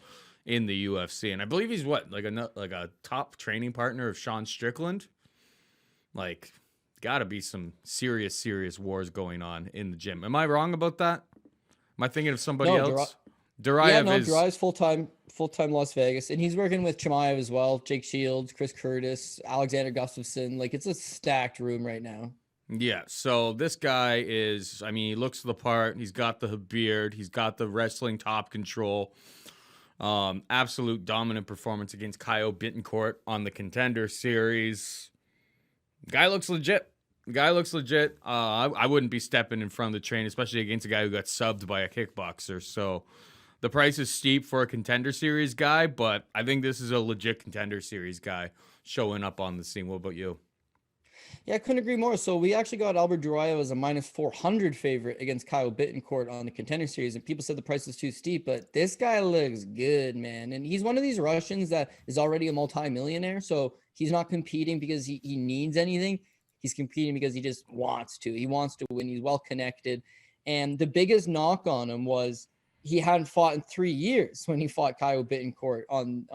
in the UFC. And I believe he's like a top training partner of Sean Strickland. Like, got to be some serious wars going on in the gym. Am I wrong about that? Am I thinking of somebody else? Duraev's full-time Las Vegas, and he's working with Chimaev as well, Jake Shields, Chris Curtis, Alexander Gustafsson. Like, it's a stacked room right now. Yeah, so this guy is, I mean, he looks the part. He's got the beard. He's got the wrestling top control. Absolute dominant performance against Caio Bittencourt on the Contender Series. Guy looks legit. I wouldn't be stepping in front of the train, especially against a guy who got subbed by a kickboxer. So the price is steep for a Contender Series guy, but I think this is a legit Contender Series guy showing up on the scene. What about you? Yeah, I couldn't agree more. So we actually got Albert Duraev as a minus 400 favorite against Caio Bittencourt on the Contender Series, and people said the price is too steep, but this guy looks good, man. And he's one of these Russians that is already a multimillionaire, so he's not competing because he needs anything. He's competing because he just wants to. He wants to win. He's well connected. And the biggest knock on him was he hadn't fought in 3 years when he fought Caio Bittencourt on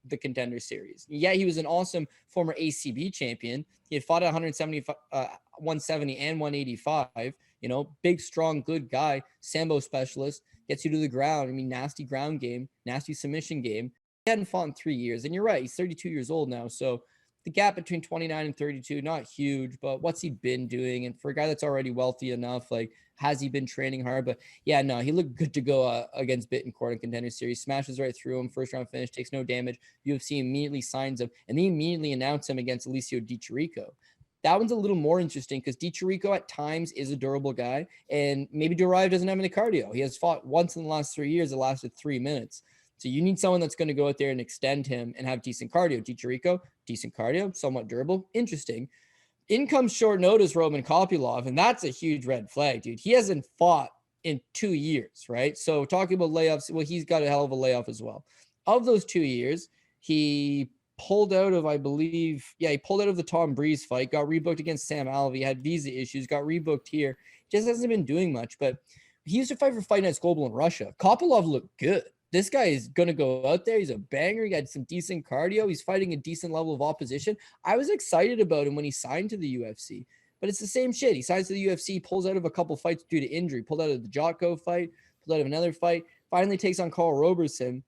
the Contender Series. Yeah, he was an awesome former ACB champion. He had fought at 170 and 185. You know, big, strong, good guy, Sambo specialist, gets you to the ground. I mean, nasty ground game, nasty submission game. He hadn't fought in 3 years. And you're right, he's 32 years old now. So the gap between 29 and 32, not huge, but what's he been doing? And for a guy that's already wealthy enough, like, Has he been training hard? But yeah, no, he looked good to go against Bittencourt in Contender Series. Smashes right through him. First round finish, takes no damage. UFC immediately signs him, and they immediately announce him against Elizeu Teixeira. That one's a little more interesting because Teixeira at times is a durable guy, and maybe Duraev doesn't have any cardio. He has fought once in the last 3 years. It lasted 3 minutes. So you need someone that's going to go out there and extend him and have decent cardio. Teixeira, decent cardio, somewhat durable. Interesting. In comes short notice Roman Kopylov, and that's a huge red flag, dude. He hasn't fought in 2 years, right? So talking about layoffs, well, he's got a hell of a layoff as well. Of those 2 years, he pulled out of, I believe, he pulled out of the Tom Breeze fight, got rebooked against Sam Alvey, had visa issues, got rebooked here. Just hasn't been doing much, but he used to fight for Fight Nights Global in Russia. Kopylov looked good. This guy is going to go out there. He's a banger. He got some decent cardio. He's fighting a decent level of opposition. I was excited about him when he signed to the UFC, but it's the same shit. He signs to the UFC, pulls out of a couple fights due to injury, pulled out of the Jotko fight, pulled out of another fight, finally takes on Karl Roberson.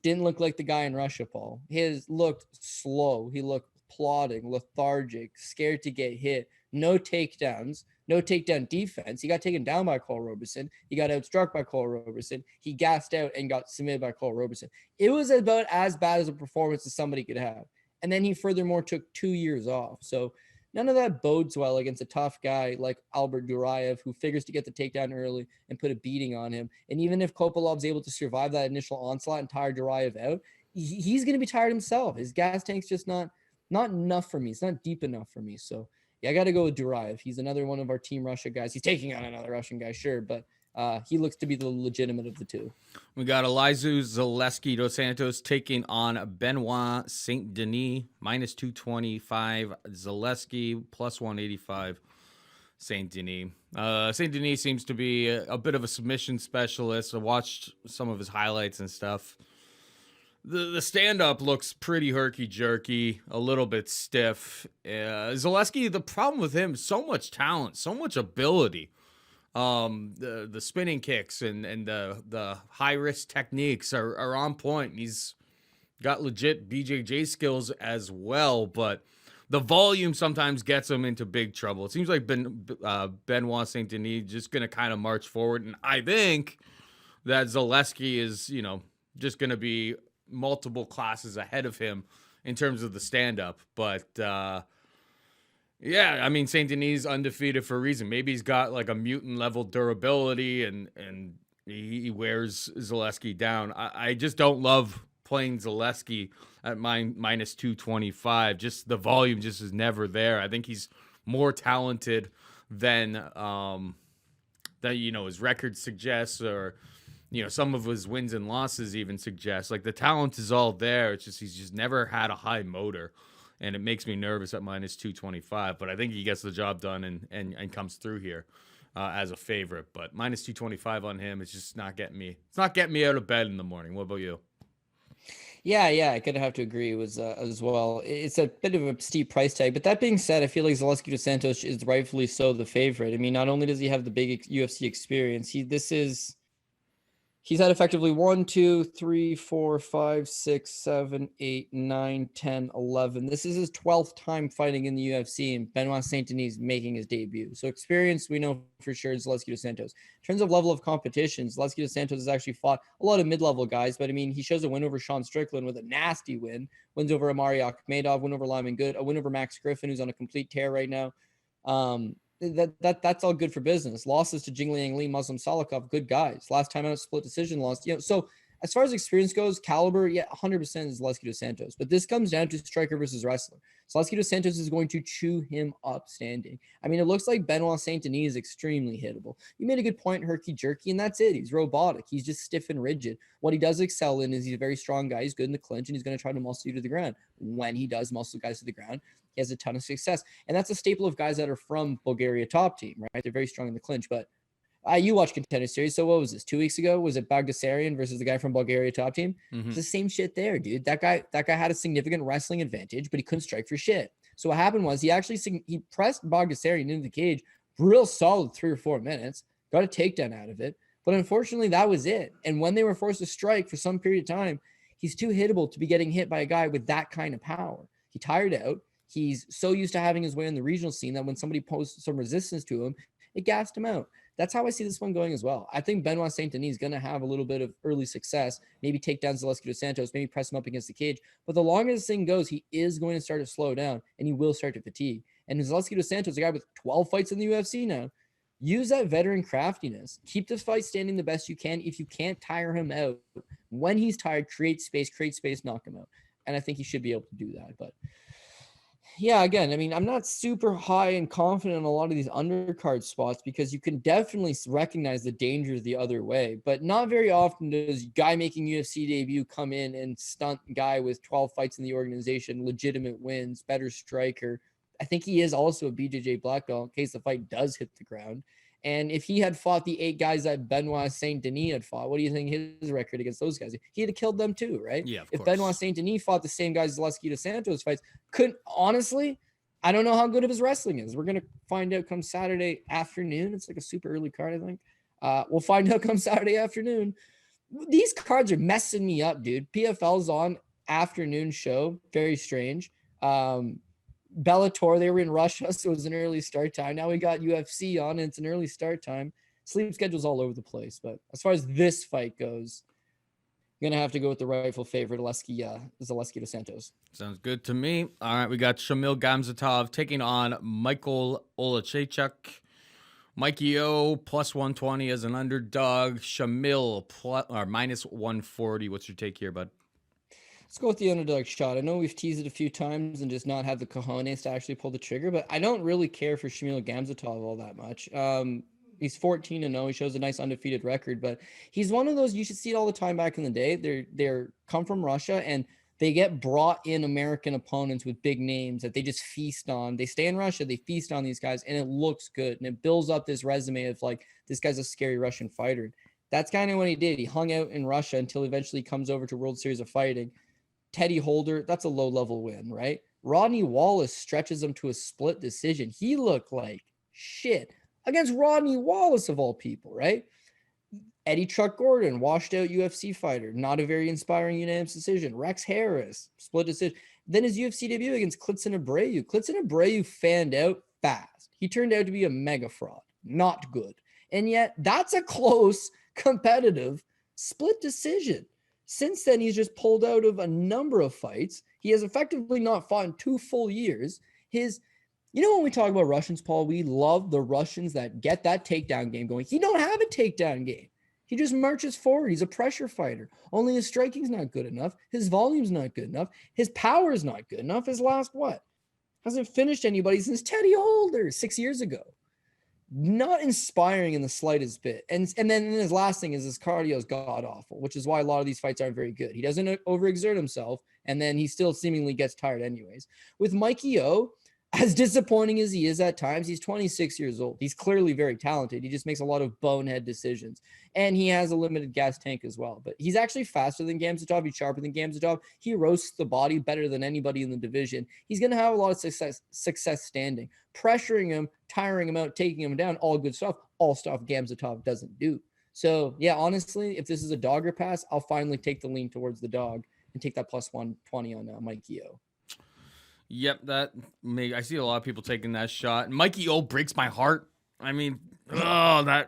Didn't look like the guy in Russia, Paul. His looked slow. He looked plodding, lethargic, scared to get hit. No takedowns, no takedown defense. He got taken down by Karl Roberson. He got outstruck by Karl Roberson. He gassed out and got submitted by Karl Roberson. It was about as bad as a performance as somebody could have. And then he furthermore took 2 years off. So none of that bodes well against a tough guy like Albert Duraev, who figures to get the takedown early and put a beating on him. And even if Kopilov's able to survive that initial onslaught and tire Duraev out, he's going to be tired himself. His gas tank's just not enough for me. It's not deep enough for me. So yeah, I got to go with Duraev. He's another one of our Team Russia guys. He's taking on another Russian guy, sure, but he looks to be the legitimate of the two. We got Elizeu Zaleski dos Santos taking on Benoit Saint-Denis, minus 225. Zaleski, plus 185. Saint-Denis. Saint-Denis seems to be a bit of a submission specialist. I watched some of his highlights and stuff. The stand-up looks pretty herky-jerky, a little bit stiff. Zaleski, the problem with him, so much talent, so much ability. The spinning kicks and the high-risk techniques are on point. He's got legit BJJ skills as well, but the volume sometimes gets him into big trouble. It seems like Benoit Saint-Denis just going to kind of march forward, and I think that Zaleski is, just going to be multiple classes ahead of him in terms of the stand-up. But yeah, I mean, Saint-Denis undefeated for a reason. Maybe he's got like a mutant level durability and he wears Zaleski down. I just don't love playing Zaleski at minus 225. Just the volume just is never there. I think he's more talented than his record suggests, or some of his wins and losses even suggest. Like, the talent is all there. It's just he's just never had a high motor, and it makes me nervous at minus 225. But I think he gets the job done and comes through here as a favorite. But minus 225 on him is just not getting me. It's not getting me out of bed in the morning. What about you? Yeah, I could have to agree with as well. It's a bit of a steep price tag, but that being said, I feel like Zaleski dos Santos is rightfully so the favorite. I mean, not only does he have the big UFC experience, he's had effectively 1, 2, 3, 4, 5, 6, 7, 8, 9, 10, 11. This is his 12th time fighting in the UFC, and Benoit Saint-Denis making his debut. So experience, we know for sure, is Zaleski dos Santos. In terms of level of competition, Zaleski dos Santos has actually fought a lot of mid-level guys, but I mean, he shows a win over Sean Strickland with a nasty win, wins over Amari Akhmedov, win over Lyman Good, a win over Max Griffin, who's on a complete tear right now. That's all good for business. Losses to Jingliang Li, Muslim Salikov, good guys. Last time out, split decision loss. So as far as experience goes, caliber, 100% is Zaleski dos Santos. But this comes down to striker versus wrestler. Zaleski dos Santos is going to chew him up standing. I mean, it looks like Benoit Saint-Denis is extremely hittable. You made a good point, herky-jerky, and that's it. He's robotic. He's just stiff and rigid. What he does excel in is he's a very strong guy. He's good in the clinch, and he's going to try to muscle you to the ground. When he does muscle guys to the ground, he has a ton of success. And that's a staple of guys that are from Bulgaria top team, right? They're very strong in the clinch. But you watch Contender Series. So what was this? 2 weeks ago? Was it Bagdasaryan versus the guy from Bulgaria top team? Mm-hmm. It's the same shit there, dude. That guy had a significant wrestling advantage, but he couldn't strike for shit. So what happened was he pressed Bagdasaryan into the cage real solid 3 or 4 minutes, got a takedown out of it. But unfortunately, that was it. And when they were forced to strike for some period of time, he's too hittable to be getting hit by a guy with that kind of power. He tired out. He's so used to having his way in the regional scene that when somebody posed some resistance to him, it gassed him out. That's how I see this one going as well. I think Benoit Saint-Denis is going to have a little bit of early success, maybe take down Zaleski dos Santos, maybe press him up against the cage. But the longer this thing goes, he is going to start to slow down and he will start to fatigue. And Zaleski dos Santos, a guy with 12 fights in the UFC now, use that veteran craftiness. Keep this fight standing the best you can. If you can't tire him out, when he's tired, create space, knock him out. And I think he should be able to do that. But yeah, again, I mean, I'm not super high and confident in a lot of these undercard spots because you can definitely recognize the dangers the other way. But not very often does guy making UFC debut come in and stunt guy with 12 fights in the organization, legitimate wins, better striker. I think he is also a BJJ black belt in case the fight does hit the ground. And if he had fought the 8 guys that Benoit Saint-Denis had fought, what do you think his record against those guys? He'd have killed them too, right? Yeah, of if course. Benoit Saint-Denis fought the same guys Zaleski dos Santos fights, honestly, I don't know how good of his wrestling is. We're going to find out come Saturday afternoon. It's like a super early card, I think. We'll find out come Saturday afternoon. These cards are messing me up, dude. PFL's on afternoon show. Very strange. Bellator, they were in Russia, so it was an early start time. Now we got UFC on, and it's an early start time. Sleep schedule's all over the place. But as far as this fight goes, I'm going to have to go with the rightful favorite, Zaleski dos Santos. Sounds good to me. All right, we got Shamil Gamzatov taking on Michael Olachechuk. Mikey O plus 120 as an underdog. Shamil minus 140. What's your take here, bud? Let's go with the underdog shot. I know we've teased it a few times and just not had the cojones to actually pull the trigger, but I don't really care for Shamil Gamzatov all that much. He's 14-0. He shows a nice undefeated record, but he's one of those, you should see it all the time back in the day. They're come from Russia and they get brought in American opponents with big names that they just feast on. They stay in Russia, they feast on these guys, and it looks good. And it builds up this resume of like, this guy's a scary Russian fighter. That's kind of what he did. He hung out in Russia until eventually comes over to World Series of Fighting. Teddy Holder, that's a low-level win, right? Rodney Wallace stretches him to a split decision. He looked like shit against Rodney Wallace of all people, right? Eddie Truck Gordon, washed out UFC fighter, not a very inspiring unanimous decision. Rex Harris, split decision. Then his UFC debut against Klidson Abreu. Klidson Abreu fanned out fast. He turned out to be a mega fraud. Not good. And yet, that's a close, competitive split decision. Since then, he's just pulled out of a number of fights. He has effectively not fought in 2 full years. When we talk about Russians, Paul, we love the Russians that get that takedown game going. He don't have a takedown game. He just marches forward. He's a pressure fighter. Only his striking's not good enough. His volume's not good enough. His power's not good enough. His last, hasn't finished anybody since Teddy Holder 6 years ago. Not inspiring in the slightest bit. And then his last thing is his cardio is god-awful, which is why a lot of these fights aren't very good. He doesn't overexert himself, and then he still seemingly gets tired anyways. With Mikey O, as disappointing as he is at times, he's 26 years old. He's clearly very talented. He just makes a lot of bonehead decisions. And he has a limited gas tank as well. But he's actually faster than Gamzatov. He's sharper than Gamzatov. He roasts the body better than anybody in the division. He's going to have a lot of success standing. Pressuring him, tiring him out, taking him down, all good stuff. All stuff Gamzatov doesn't do. So, yeah, honestly, if this is a dogger pass, I'll finally take the lean towards the dog and take that plus 120 on Mikey O. Yep, I see a lot of people taking that shot. Mikey O breaks my heart. I mean, I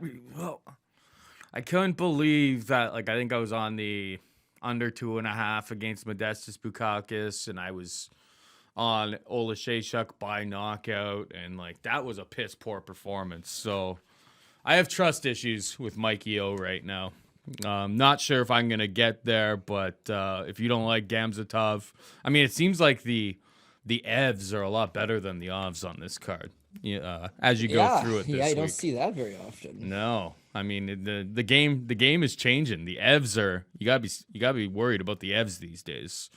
couldn't believe that. Like, I think I was on the under 2.5 against Modestas Bukauskas, and I was on Olachechuk by knockout, and like that was a piss poor performance. So I have trust issues with Mikey O right now. Not sure if I'm gonna get there, but if you don't like Gamzatov, I mean, it seems like the EVs are a lot better than the OVs on this card. As you go through it this week. You don't see that very often. No, I mean the game is changing. The EVs are you gotta be worried about the EVs these days.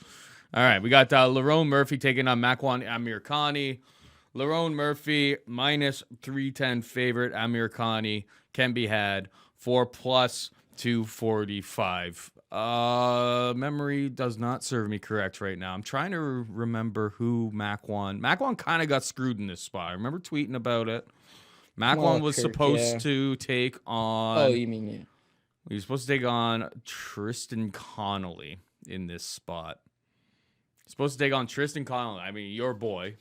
All right, we got Lerone Murphy taking on Makwan Amirkhani. Lerone Murphy minus 310 favorite. Amirkhani can be had for plus 245. Memory does not serve me correct right now. I'm trying to remember who Makwan kind of got screwed in this spot. I remember tweeting about it. Makwan was supposed to take on. Oh, you mean yeah? He was supposed to take on Tristan Connolly in this spot. Supposed to take on Tristan Connolly. I mean, your boy,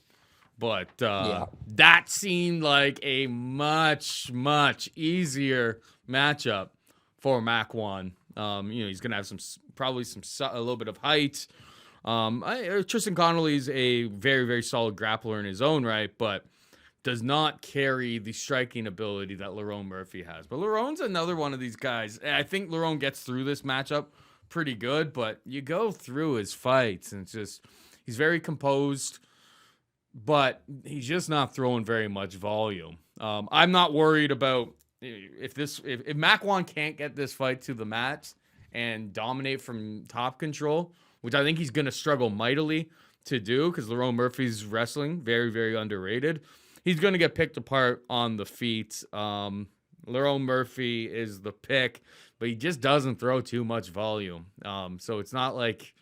But Yeah. that seemed like a much, much easier matchup for Makwan. He's going to have a little bit of height. Tristan Connolly's a very, very solid grappler in his own right, but does not carry the striking ability that Lerone Murphy has. But Lerone's another one of these guys. I think Lerone gets through this matchup pretty good, but you go through his fights, and it's just, he's very composed, but he's just not throwing very much volume. I'm not worried about if Makwan can't get this fight to the mat and dominate from top control, which I think he's going to struggle mightily to do because Lerone Murphy's wrestling, very, very underrated. He's going to get picked apart on the feet. Lerone Murphy is the pick, but he just doesn't throw too much volume. So it's not like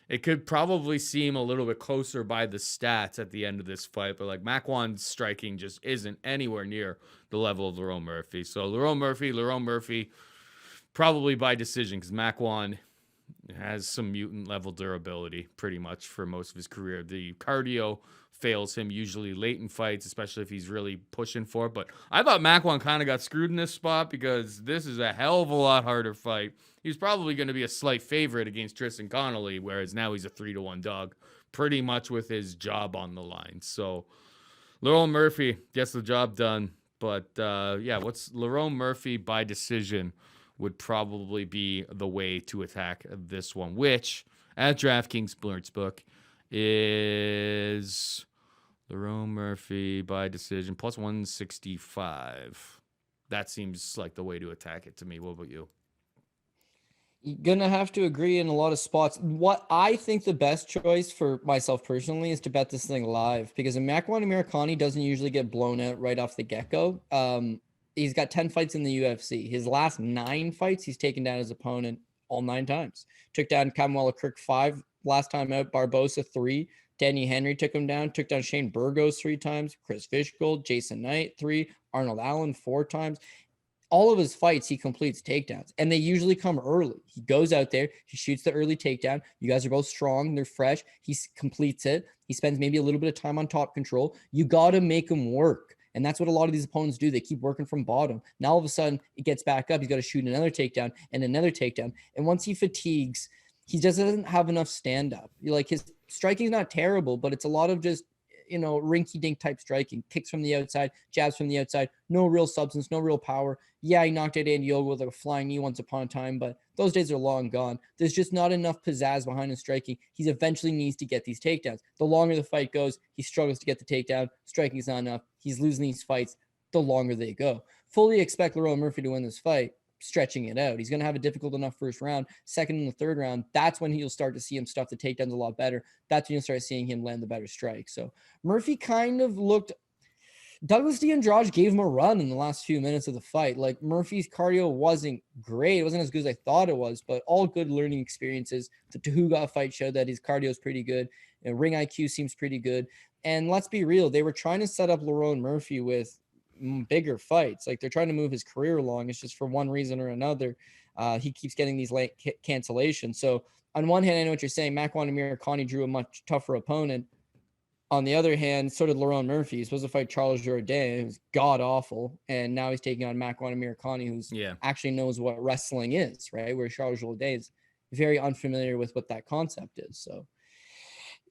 it could probably seem a little bit closer by the stats at the end of this fight, but like Makwan's striking just isn't anywhere near the level of Lerone Murphy. So Lerone Murphy, probably by decision because Makwan has some mutant level durability pretty much for most of his career. The cardio fails him usually late in fights, especially if he's really pushing for it. But I thought Makwan kind of got screwed in this spot because this is a hell of a lot harder fight. He was probably going to be a slight favorite against Tristan Connolly, whereas now he's a 3-1 dog, pretty much with his job on the line. So Lerone Murphy gets the job done. But what's Lerone Murphy by decision would probably be the way to attack this one, which at DraftKings Sportsbook is Lerone Murphy by decision plus 165. That seems like the way to attack it to me. What about you? You're gonna have to agree in a lot of spots. What I think the best choice for myself personally is to bet this thing live because a Makwan Amirkhani doesn't usually get blown out right off the get-go. He's got 10 fights in the UFC. His last 9 fights, he's taken down his opponent all 9 times. Took down Kamuela Kirk 5 last time out, Barbosa 3, Danny Henry took him down, took down Shane Burgos 3 times, Chris Fishgold, Jason Knight 3, Arnold Allen 4 times. All of his fights, he completes takedowns, and they usually come early. He goes out there, he shoots the early takedown. You guys are both strong, they're fresh. He completes it. He spends maybe a little bit of time on top control. You got to make him work. And that's what a lot of these opponents do. They keep working from bottom. Now, all of a sudden, it gets back up. He's got to shoot another takedown and another takedown. And once he fatigues, he just doesn't have enough stand-up. Like, his striking is not terrible, but it's a lot of just, rinky-dink type striking. Kicks from the outside, jabs from the outside. No real substance, no real power. Yeah, he knocked out Jandiroba with a flying knee once upon a time, but those days are long gone. There's just not enough pizzazz behind his striking. He eventually needs to get these takedowns. The longer the fight goes, he struggles to get the takedown. Striking is not enough. He's losing these fights the longer they go. Fully expect Lerone Murphy to win this fight, stretching it out. He's going to have a difficult enough first round. Second and the third round, that's when you'll start to see him stuff the takedowns a lot better. That's when you'll start seeing him land the better strike. So Murphy kind of looked... Douglas D'Andrade gave him a run in the last few minutes of the fight. Like, Murphy's cardio wasn't great. It wasn't as good as I thought it was, but all good learning experiences. The Tukhugov fight showed that his cardio is pretty good. And ring IQ seems pretty good. And let's be real, they were trying to set up Lerone Murphy with bigger fights. Like, they're trying to move his career along. It's just for one reason or another, he keeps getting these late cancellations. So on one hand, I know what you're saying. Makwan Amirkhani drew a much tougher opponent. On the other hand, so did Lerone Murphy. He's supposed to fight Charles Jourdain, who's god-awful, and now he's taking on Makwan Amirkhani, who's actually knows what wrestling is, right? Where Charles Jourdain is very unfamiliar with what that concept is. So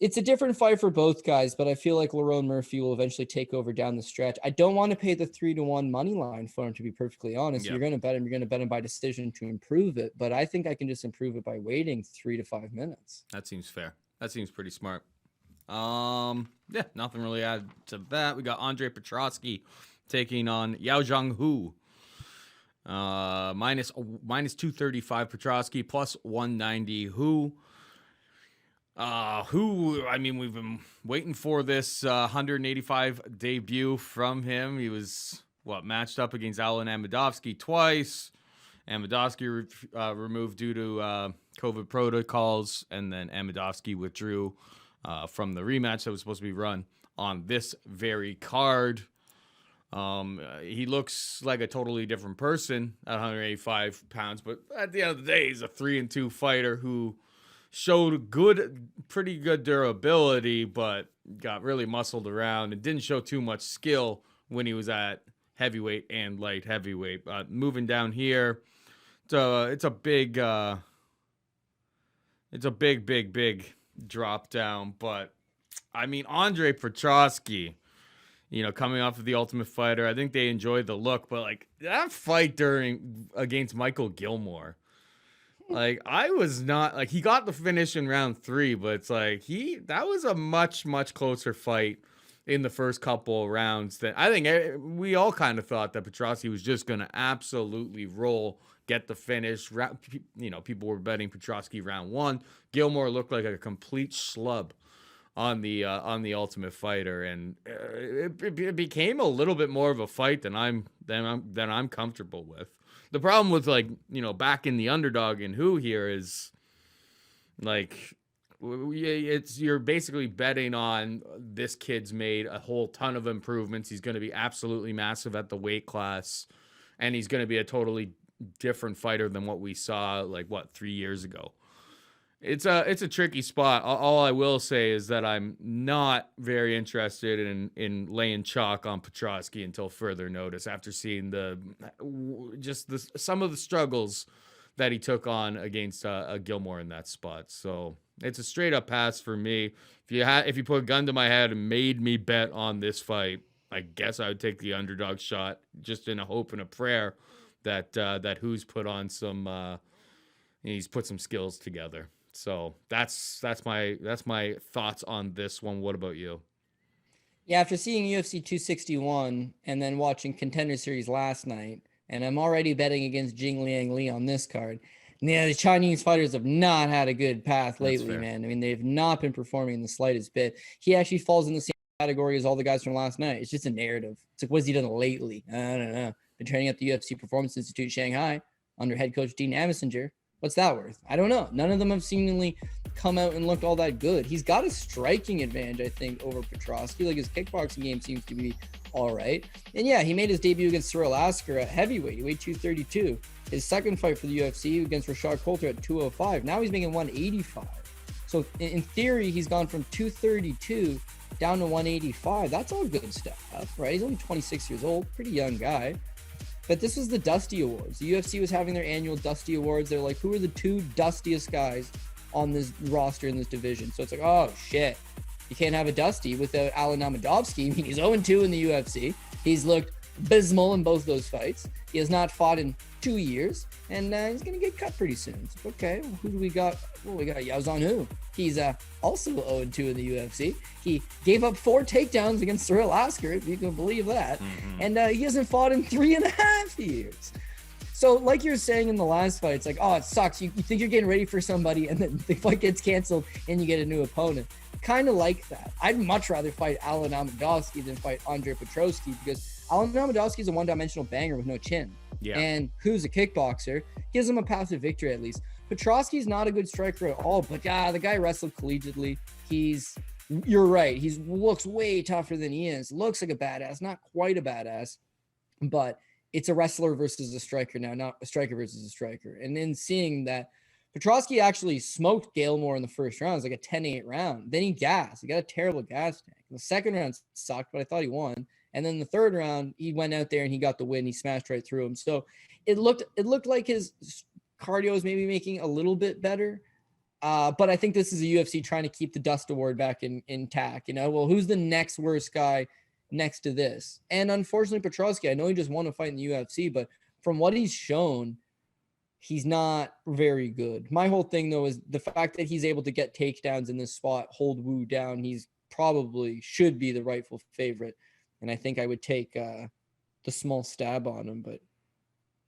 it's a different fight for both guys, but I feel like Lerone Murphy will eventually take over down the stretch. I don't want to pay the 3-1 money line for him, to be perfectly honest. You're going to bet him. You're going to bet him by decision to improve it, but I think I can just improve it by waiting 3 to 5 minutes. That seems fair. That seems pretty smart. Nothing really add to that. We got Andre Petrosky taking on Yao Zhang Hu. Minus 235 Petrosky, plus 190 Hu. We've been waiting for this 185 debut from him. He was matched up against Alan Amedovski twice. Amedovski removed due to COVID protocols, and then Amedovski withdrew from the rematch that was supposed to be run on this very card. He looks like a totally different person at 185 pounds, but at the end of the day, he's a 3-2 fighter who showed pretty good durability, but got really muscled around and didn't show too much skill when he was at heavyweight and light heavyweight. Moving down here, it's a big drop down. But I mean, Andre Petroski, coming off of the Ultimate Fighter, I think they enjoyed the look, but like that fight against Michael Gilmore, like I was not like, he got the finish in round 3, but it's like that was a much closer fight in the first couple of rounds. That I think we all kind of thought that Petroski was just going to absolutely roll, get the finish. People were betting Petroski round 1. Gilmore looked like a complete schlub on the Ultimate Fighter, and it became a little bit more of a fight than I'm comfortable with. The problem with back in the underdog and who here is like, you're basically betting on this kid's made a whole ton of improvements. He's going to be absolutely massive at the weight class, and he's going to be a totally different fighter than what we saw 3 years ago. It's a tricky spot. All I will say is that I'm not very interested in laying chalk on Petroski until further notice, after seeing some of the struggles that he took on against Gilmore in that spot. So it's a straight up pass for me. If you put a gun to my head and made me bet on this fight, I guess I would take the underdog shot, just in a hope and a prayer that who's put on he's put some skills together. So that's my thoughts on this one. What about you? Yeah, after seeing UFC 261 and then watching Contender Series last night, and I'm already betting against Jingliang Li on this card. Yeah, the Chinese fighters have not had a good path lately, man. I mean, they've not been performing in the slightest bit. He actually falls in the same category as all the guys from last night. It's just a narrative. It's like, what's he done lately? I don't know. Been training at the UFC Performance Institute Shanghai under head coach Dean Amessinger. What's that worth? I don't know. None of them have seemingly come out and looked all that good. He's got a striking advantage, I think, over Petroski. Like, his kickboxing game seems to be all right. And yeah, he made his debut against Cyril Asker at heavyweight. He weighed 232. His second fight for the UFC against Rashad Coulter at 205. Now he's making 185. So in theory, he's gone from 232 down to 185. That's all good stuff, right? He's only 26 years old, pretty young guy. But this was the Dusty Awards. The UFC was having their annual Dusty Awards. They're like, who are the 2 dustiest guys on this roster in this division? So it's like, oh, shit. You can't have a Dusty without Alan Namadovsky. I mean, he's 0-2 in the UFC. He's looked abysmal in both those fights. He has not fought in 2 years, and he's going to get cut pretty soon. It's like, okay, well, who do we got? Well, we got Yao Zhanhu. He's also 0-2 in the UFC. He gave up 4 takedowns against Cyril Asker, if you can believe that. Mm-hmm. And he hasn't fought in 3.5 years. So like you're saying in the last fight, it's like, oh, it sucks. You think you're getting ready for somebody, and then the fight gets canceled, and you get a new opponent. Kind of like that. I'd much rather fight Alan Namadovsky than fight Andre Petroski, because Alan Namadovsky is a one-dimensional banger with no chin. Yeah. And who's a kickboxer, gives him a path to victory at least. Petroski's not a good striker at all, but the guy wrestled collegiately. You're right. He looks way tougher than he is. Looks like a badass, not quite a badass, but it's a wrestler versus a striker now, not a striker versus a striker. And then seeing that Petroski actually smoked Gilmore in the first round. It was like a 10-8 round. Then he gassed. He got a terrible gas tank. The second round sucked, but I thought he won. And then the third round, he went out there and he got the win. He smashed right through him. So it looked like his cardio is maybe making a little bit better. But I think this is a UFC trying to keep the Dust Award back intact. Well, who's the next worst guy next to this? And unfortunately, Petroski, I know he just won a fight in the UFC, but from what he's shown, he's not very good. My whole thing, though, is the fact that he's able to get takedowns in this spot, hold Wu down. He's probably should be the rightful favorite. And I think I would take the small stab on him, but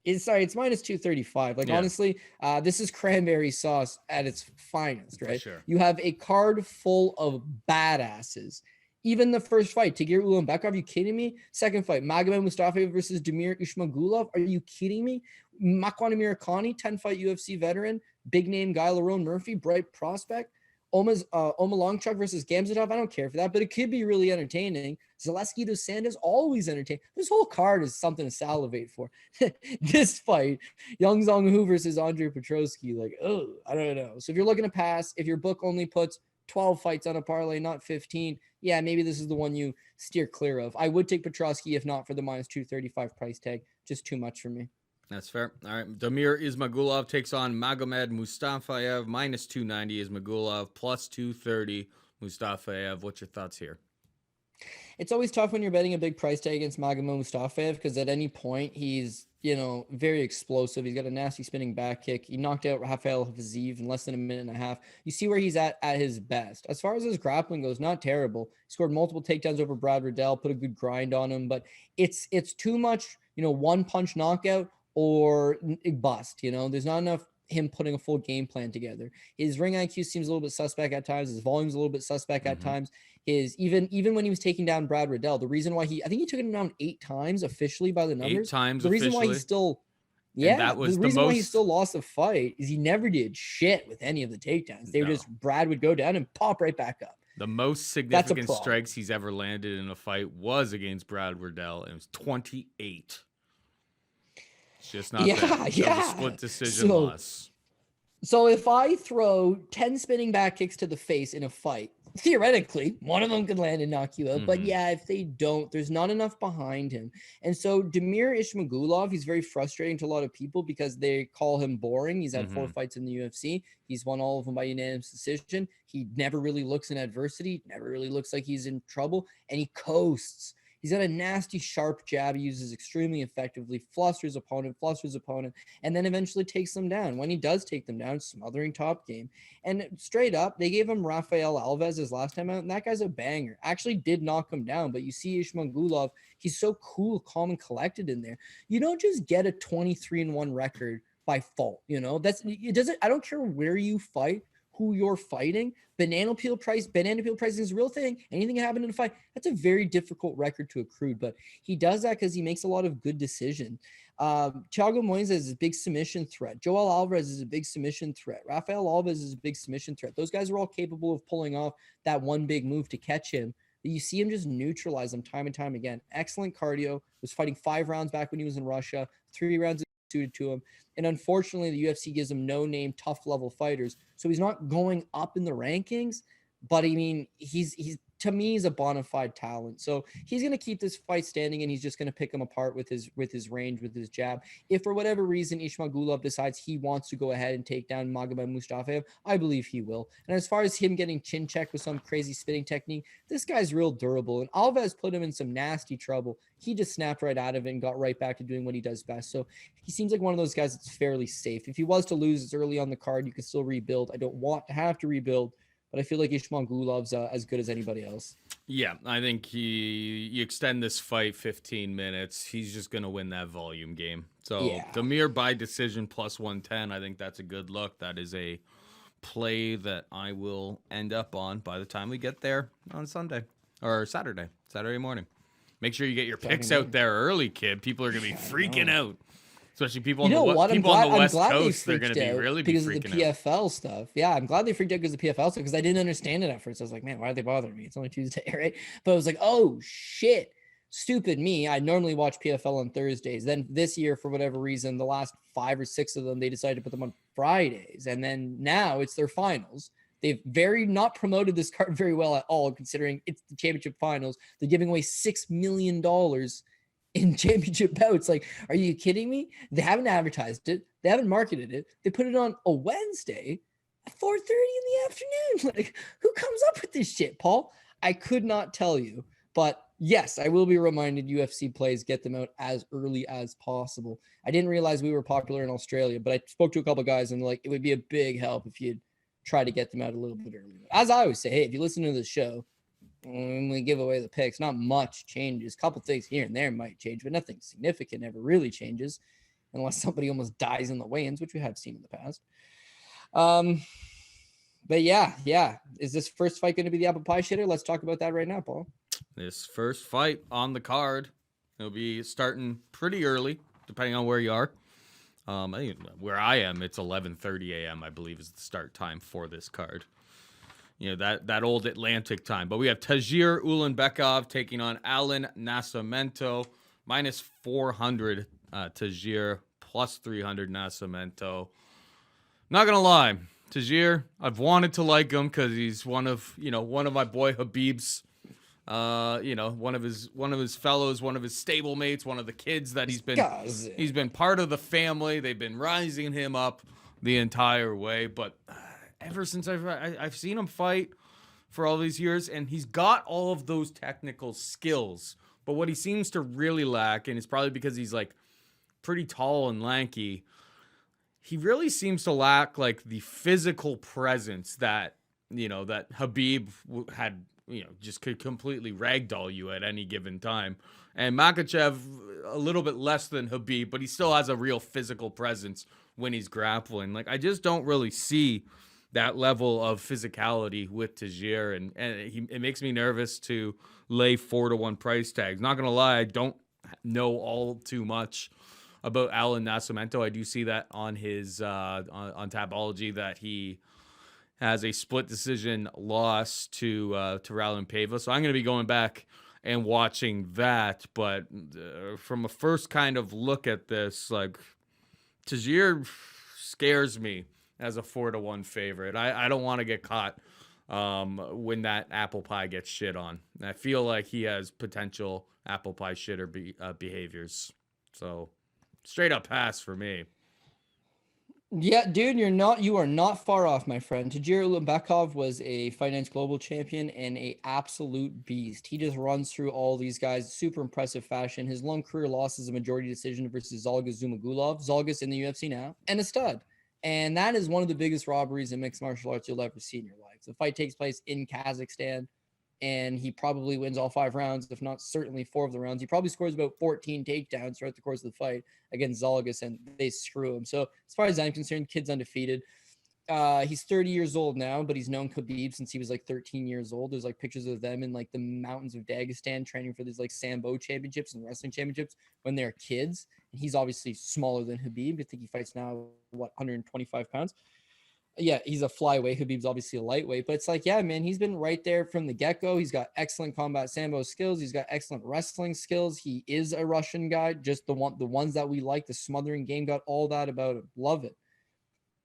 it's minus 235. Honestly, this is cranberry sauce at its finest, right? Sure. You have a card full of badasses. Even the first fight, Tagir Ulanbekov, are you kidding me? Second fight, Magomed Mustafayev versus Damir Ismagulov. Are you kidding me? Makwan Amirkhani, 10-fight UFC veteran, big name guy, Lerone Murphy, bright prospect. Longchuk versus Khamzat, I don't care for that, but it could be really entertaining. Zaleski to Sanders, always entertaining. This whole card is something to salivate for. This fight, Young Zong-Hu versus Andre Petrosky, like, oh, I don't know. So if you're looking to pass, if your book only puts 12 fights on a parlay, not 15, yeah, maybe this is the one you steer clear of. I would take Petrosky if not for the minus 235 price tag. Just too much for me. That's fair. All right. Damir Ismagulov takes on Magomed Mustafayev. Minus 290 Ismagulov. Plus 230 Mustafayev. What's your thoughts here? It's always tough when you're betting a big price tag against Magomed Mustafayev because at any point he's, very explosive. He's got a nasty spinning back kick. He knocked out Rafael Hafiziv in less than a minute and a half. You see where he's at his best. As far as his grappling goes, not terrible. He scored multiple takedowns over Brad Riddell, put a good grind on him, but it's too much, one punch knockout or bust. There's not enough him putting a full game plan together. His ring IQ seems a little bit suspect at times. His volume's a little bit suspect at times. His even when he was taking down Brad Riddell, the reason why I think he took him down 8 times officially by the numbers. 8 times. The reason why he still, the reason why he still lost the fight is he never did shit with any of the takedowns. They were just Brad would go down and pop right back up. The most significant strikes he's ever landed in a fight was against Brad Riddell, and it was 28. It's just not that. Yeah. Split decision loss. So if I throw 10 spinning back kicks to the face in a fight, theoretically, one of them could land and knock you out. But yeah, if they don't, there's not enough behind him. And so Damir Ismagulov, he's very frustrating to a lot of people because they call him boring. He's had 4 fights in the UFC. He's won all of them by unanimous decision. He never really looks in adversity, never really looks like he's in trouble, and he coasts. He's got a nasty, sharp jab he uses extremely effectively, flusters opponent, and then eventually takes them down. When he does take them down, smothering top game. And straight up, they gave him Rafael Alves his last time out, and that guy's a banger. Actually did knock him down, but you see Ismagulov, he's so cool, calm, and collected in there. You don't just get a 23-1 record by fault, I don't care where you fight, who you're fighting. Banana peel pricing is a real thing. Anything can happen in a fight. That's a very difficult record to accrue, but he does that because he makes a lot of good decisions. Thiago Moises is a big submission threat. Joel Alvarez is a big submission threat. Rafael Alves is a big submission threat. Those guys are all capable of pulling off that one big move to catch him. You see him just neutralize them time and time again. Excellent cardio. Was fighting 5 rounds back when he was in Russia. 3 rounds suited to him. And unfortunately, the UFC gives him no-name tough level fighters. So he's not going up in the rankings, but I mean, he's to me, he's a bona fide talent. So he's going to keep this fight standing, and he's just going to pick him apart with his range, with his jab. If for whatever reason Ismagulov decides he wants to go ahead and take down Magomed Mustafayev, I believe he will. And as far as him getting chin checked with some crazy spitting technique, this guy's real durable. And Alves put him in some nasty trouble. He just snapped right out of it and got right back to doing what he does best. So he seems like one of those guys that's fairly safe. If he was to lose, it's early on the card. You can still rebuild. I don't want to have to rebuild, but I feel like Ismagulov's as good as anybody else. Yeah, I think you extend this fight 15 minutes, he's just going to win that volume game. So Damir by decision plus 110, I think that's a good look. That is a play that I will end up on by the time we get there on Sunday or Saturday morning. Make sure you get your picks out there early, kid. People are going to be freaking out. Especially people on the West Coast, they're going to be really because of the freaking out. PFL stuff. Yeah, I'm glad they freaked out because of the PFL stuff because I didn't understand it at first. I was like, man, why are they bothering me? It's only Tuesday, right? But I was like, oh, shit. Stupid me. I normally watch PFL on Thursdays. Then this year, for whatever reason, the last 5 or 6 of them, they decided to put them on Fridays. And then now it's their finals. They've not promoted this card very well at all, considering it's the championship finals. They're giving away $6 million in championship bouts. Like, are you kidding me? They haven't advertised it. They haven't marketed it. They put it on a Wednesday at 4:30 in the afternoon. Like, who comes up with this shit, Paul? I could not tell you. But yes, I will be reminded UFC plays, get them out as early as possible. I didn't realize we were popular in Australia, but I spoke to a couple guys and like, it would be a big help if you'd try to get them out a little bit earlier. As I always say, hey, if you listen to the show, when we give away the picks, not much changes. A couple things here and there might change, but nothing significant ever really changes unless somebody almost dies in the weigh-ins, which we have seen in the past. But yeah. Is this first fight going to be the apple pie shitter? Let's talk about that right now, Paul. This first fight on the card, it'll be starting pretty early, depending on where you are. I think where I am, it's 11:30 a.m., I believe, is the start time for this card. that old Atlantic time. But we have Tagir Ulanbekov taking on Alan Nascimento, minus 400 Tagir, plus 300 Nascimento. Not gonna lie, Tagir, I've wanted to like him because he's one of my boy Khabib's, one of his fellows, one of his stablemates, one of the kids that he's been part of the family. They've been rising him up the entire way, but ever since I've seen him fight for all these years, and he's got all of those technical skills, but what he seems to really lack, and it's probably because he's like pretty tall and lanky, he really seems to lack like the physical presence that Khabib had, just could completely ragdoll you at any given time. And Makhachev, a little bit less than Khabib, but he still has a real physical presence when he's grappling. Like, I just don't really see that level of physicality with Tagir, and it makes me nervous to lay 4-1 price tags. Not gonna lie, I don't know all too much about Alan Nascimento. I do see that on his on Tapology that he has a split decision loss to Raulian Paiva. So I'm going to be going back and watching that. But from a first kind of look at this, like, Tagir scares me as a 4-1 favorite. I don't want to get caught when that apple pie gets shit on. I feel like he has potential apple pie shitter behaviors. So straight up pass for me. Yeah, dude, you are not far off, my friend. Tagir Ulanbekov was a Finance Global champion and a absolute beast. He just runs through all these guys, super impressive fashion. His long career loss is a majority decision versus Zhalgas Zhumagulov. Zhalgas in the UFC now, and a stud. And that is one of the biggest robberies in mixed martial arts you'll ever see in your life. The fight takes place in Kazakhstan, and he probably wins all 5 rounds, if not certainly 4 of the rounds. He probably scores about 14 takedowns throughout the course of the fight against Zhalgas, and they screw him. So as far as I'm concerned, kid's undefeated. He's 30 years old now, but he's known Khabib since he was like 13 years old. There's like pictures of them in like the mountains of Dagestan training for these like Sambo championships and wrestling championships when they're kids. And he's obviously smaller than Khabib. I think he fights now, 125 pounds. Yeah, he's a flyweight. Khabib's obviously a lightweight, but it's like, yeah, man, he's been right there from the get-go. He's got excellent combat sambo skills. He's got excellent wrestling skills. He is a Russian guy, just the ones that we like. The smothering game, got all that about him. Love it.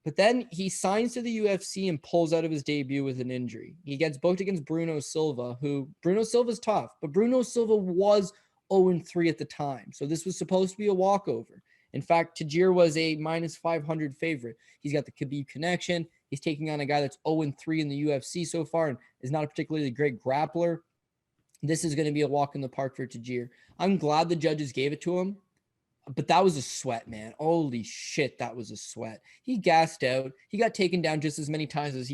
But then he signs to the UFC and pulls out of his debut with an injury. He gets booked against Bruno Silva, Bruno Silva's tough, but Bruno Silva was 0-3 at the time. So this was supposed to be a walkover. In fact, Tagir was a minus 500 favorite. He's got the Khabib connection. He's taking on a guy that's 0-3 in the UFC so far and is not a particularly great grappler. This is going to be a walk in the park for Tagir. I'm glad the judges gave it to him, but that was a sweat, man. Holy shit, that was a sweat. He gassed out. He got taken down just as many times as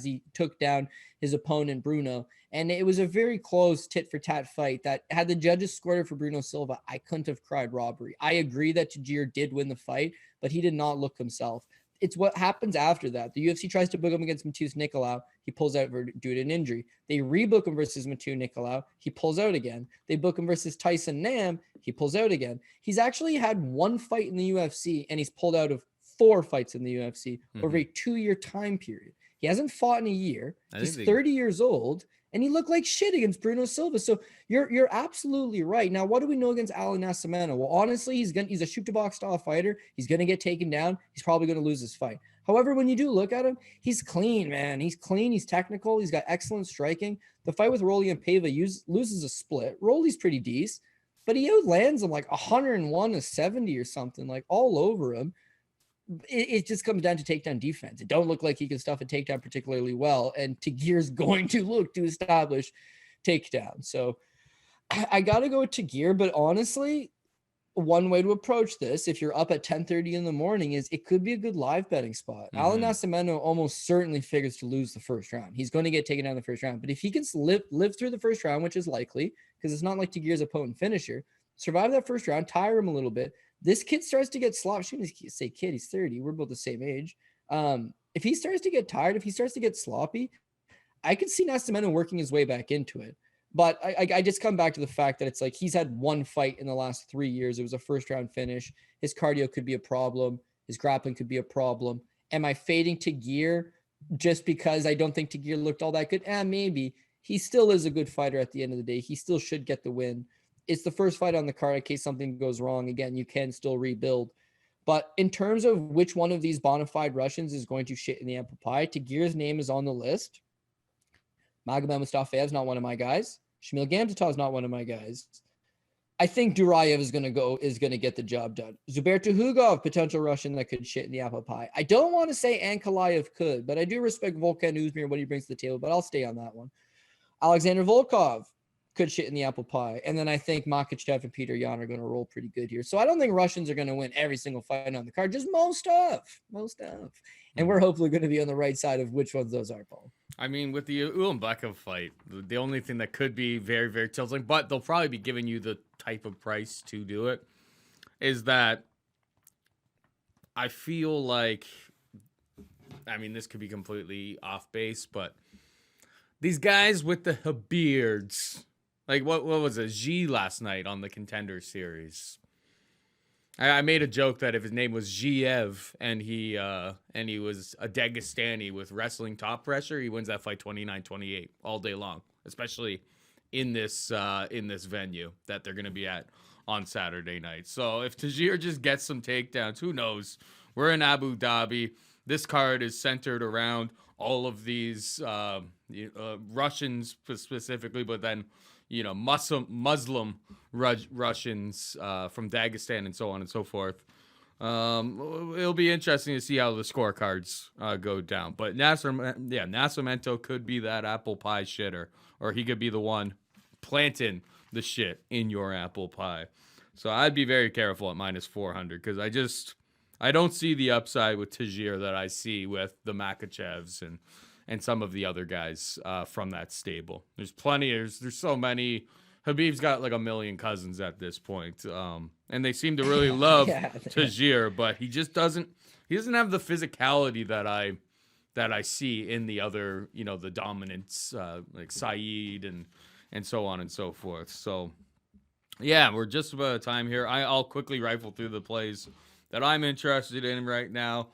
he took down his opponent, Bruno. And it was a very close tit-for-tat fight that had the judges scored it for Bruno Silva, I couldn't have cried robbery. I agree that Tagir did win the fight, but he did not look himself. It's what happens after that. The UFC tries to book him against Matheus Nicolau. He pulls out due to an injury. They rebook him versus Matheus Nicolau. He pulls out again. They book him versus Tyson Nam. He pulls out again. He's actually had 1 fight in the UFC, and he's pulled out of 4 fights in the UFC over a 2-year time period. He hasn't fought in a year. He's 30 years old, and he looked like shit against Bruno Silva. So you're absolutely right. Now, what do we know against Alan Nascimento? Well, honestly, he's a shoot-to-box style fighter. He's going to get taken down. He's probably going to lose this fight. However, when you do look at him, he's clean, man. He's clean. He's technical. He's got excellent striking. The fight with Raulian Paiva loses a split. Rolly's pretty decent, but he outlands him like 101-70 or something, like all over him. It just comes down to takedown defense. It don't look like he can stuff a takedown particularly well, and Tagir's going to look to establish takedown. So I got to go with Tagir, but honestly, one way to approach this, if you're up at 10:30 in the morning, is it could be a good live betting spot. Alan Nascimento almost certainly figures to lose the first round. He's going to get taken down the first round, but if he can live through the first round, which is likely, because it's not like Tagir's a potent finisher, survive that first round, tire him a little bit. This kid starts to get sloppy. I shouldn't say kid, he's 30. We're both the same age. If he starts to get tired, if he starts to get sloppy, I could see Nascimento working his way back into it. But I just come back to the fact that it's like he's had 1 fight in the last 3 years. It was a first round finish. His cardio could be a problem. His grappling could be a problem. Am I fading Tagir just because I don't think Tagir looked all that good. Maybe. He still is a good fighter at the end of the day. He still should get the win. It's the first fight on the card in case something goes wrong. Again, you can still rebuild. But in terms of which one of these bona fide Russians is going to shit in the apple pie, Tagir's name is on the list. Magomed Mustafayev's not one of my guys. Shamil Gamzatov's not one of my guys. I think Duraev is going to get the job done. Zubaira Tukhugov, potential Russian that could shit in the apple pie. I don't want to say Ankalaev could, but I do respect Volkan Oezdemir, what he brings to the table, but I'll stay on that one. Alexander Volkov could shit in the apple pie. And then I think Makhachev and Petr Yan are going to roll pretty good here. So I don't think Russians are going to win every single fight on the card, just most of. And we're hopefully going to be on the right side of which ones those are, Paul. I mean, with the Blachowicz fight, the only thing that could be very, very tilting, but they'll probably be giving you the type of price to do it, is that I feel like, I mean, this could be completely off base, but these guys with the beards, like what was it, G last night on the Contender Series. I made a joke that if his name was Ziev and he was a Dagestani with wrestling top pressure, he wins that fight 29-28 all day long, especially in this venue that they're going to be at on Saturday night. So if Teixeira just gets some takedowns, who knows? We're in Abu Dhabi. This card is centered around all of these Russians specifically, but then Muslim Russians from Dagestan and so on and so forth. It'll be interesting to see how the scorecards go down. But Nascimento could be that apple pie shitter, or he could be the one planting the shit in your apple pie. So I'd be very careful at minus 400 because I don't see the upside with Teixeira that I see with the Makhachevs and some of the other guys from that stable. There's plenty. There's so many. Khabib's got like a million cousins at this point, and they seem to really love Teixeira, but he just doesn't. He doesn't have the physicality that I see in the other, the dominants like Saeed and so on and so forth. So, yeah, we're just about out of time here. I'll quickly rifle through the plays that I'm interested in right now.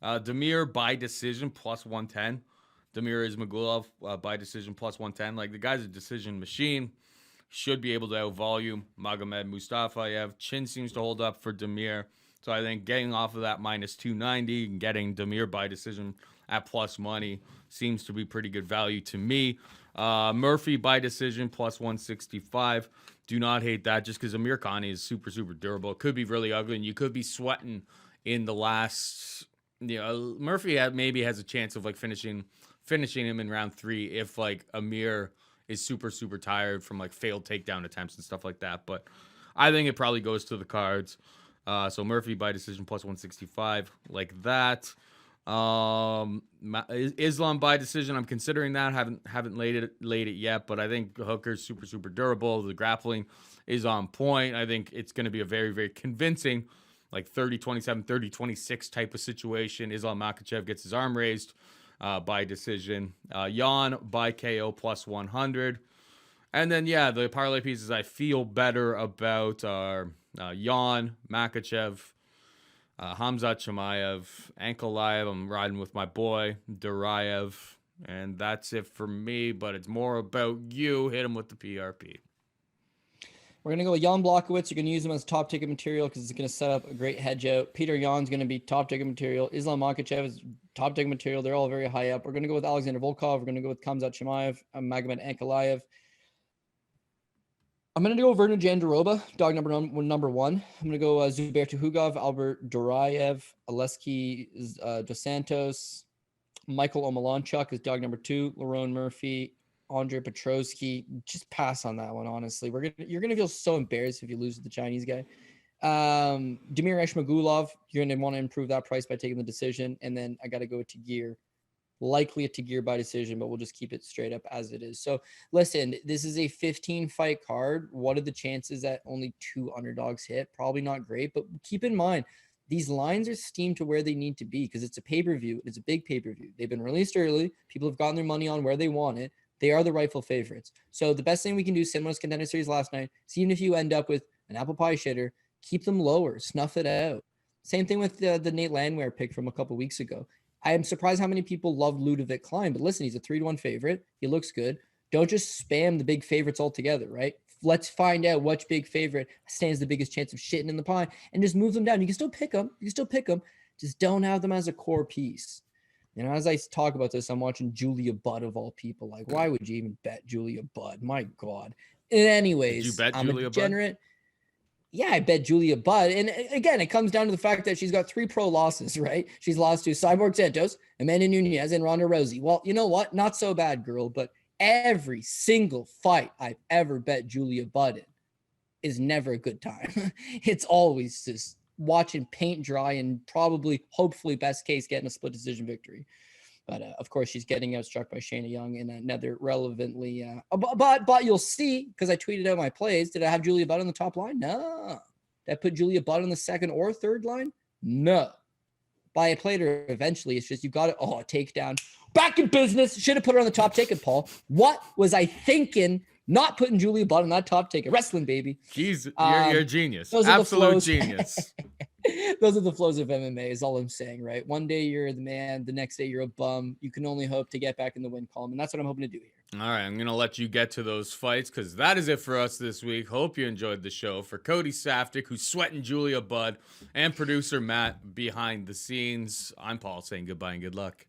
Damir by decision plus 110. Damir Ismagulov by decision plus 110. Like, the guy's a decision machine. Should be able to out-volume Magomed Mustafayev. Chin seems to hold up for Damir. So I think getting off of that minus 290 and getting Damir by decision at plus money seems to be pretty good value to me. Murphy by decision plus 165. Do not hate that just because Amir Khani is super, super durable. It could be really ugly, and you could be sweating in the last... Murphy maybe has a chance of like finishing him in round 3 if like Amir is super, super tired from like failed takedown attempts and stuff like that. But I think it probably goes to the cards. So Murphy by decision plus 165 like that. Islam by decision, I'm considering that. Haven't laid it yet, but I think Hooker's super, super durable. The grappling is on point. I think it's going to be a very, very convincing like 30-27, 30-26 type of situation. Islam Makhachev gets his arm raised by decision. Yan by KO plus 100. And then, the parlay pieces I feel better about are Yan, Makhachev, Khamzat, Chimaev, Ankalaev. I'm riding with my boy, Duraev. And that's it for me, but it's more about you. Hit him with the PRP. We're going to go with Jan Blachowicz. You're going to use him as top ticket material because it's going to set up a great hedge out. Petr Yan's going to be top ticket material. Islam Makhachev is top ticket material. They're all very high up. We're going to go with Alexander Volkov. We're going to go with Khamzat Chimaev, Magomed Ankalaev. I'm going to go Virna Jandiroba, dog number one. I'm going to go Zubaira Tukhugov, Albert Duraev, Zaleski Dos Santos, Michael Omalanchuk is dog number 2, Lerone Murphy, Andre Petrosky. Just pass on that one, honestly. You're gonna feel so embarrassed if you lose to the Chinese guy. Damir Eshmagulov, you're gonna want to improve that price by taking the decision. And then I gotta go with Tagir. Likely a Tagir by decision, but we'll just keep it straight up as it is. So listen, this is a 15-fight card. What are the chances that only 2 underdogs hit? Probably not great, but keep in mind, these lines are steamed to where they need to be because it's a pay-per-view. It's a big pay-per-view. They've been released early. People have gotten their money on where they want it. They are the rightful favorites. So the best thing we can do, similar to Contender Series last night, is even if you end up with an apple pie shitter, keep them lower, snuff it out. Same thing with the Nate Landwehr pick from a couple weeks ago. I am surprised how many people love Ludovic Klein, but listen, he's a 3-1 favorite. He looks good. Don't just spam the big favorites altogether, right? Let's find out which big favorite stands the biggest chance of shitting in the pie and just move them down. You can still pick them. Just don't have them as a core piece. As I talk about this, I'm watching Julia Budd of all people. Like, why would you even bet Julia Budd? My God. And anyways, Did you bet I'm Julia a degenerate. Budd? Yeah, I bet Julia Budd. And again, it comes down to the fact that she's got 3 pro losses, right? She's lost to Cyborg Santos, Amanda Nunes, and Ronda Rousey. Well, you know what? Not so bad, girl. But every single fight I've ever bet Julia Budd in is never a good time. It's always just watching paint dry and probably, hopefully, best case, getting a split decision victory. But of course, she's getting outstruck by Shayna Young in another relevantly. But you'll see, because I tweeted out my plays. Did I have Julia Budd on the top line? No. Did I put Julia Budd on the second or third line? No. But I played her eventually. It's just you got it. Oh, a takedown. Back in business. Should have put her on the top ticket, Paul. What was I thinking? Not putting Julia Budd on that top ticket. Wrestling, baby. Jeez, you're a genius. Those Absolute genius. Those are the flows of MMA is all I'm saying, right? One day you're the man, the next day you're a bum. You can only hope to get back in the win column, and that's what I'm hoping to do here. All right, I'm going to let you get to those fights because that is it for us this week. Hope you enjoyed the show. For Cody Saftic, who's sweating Julia Budd, and producer Matt behind the scenes, I'm Paul saying goodbye and good luck.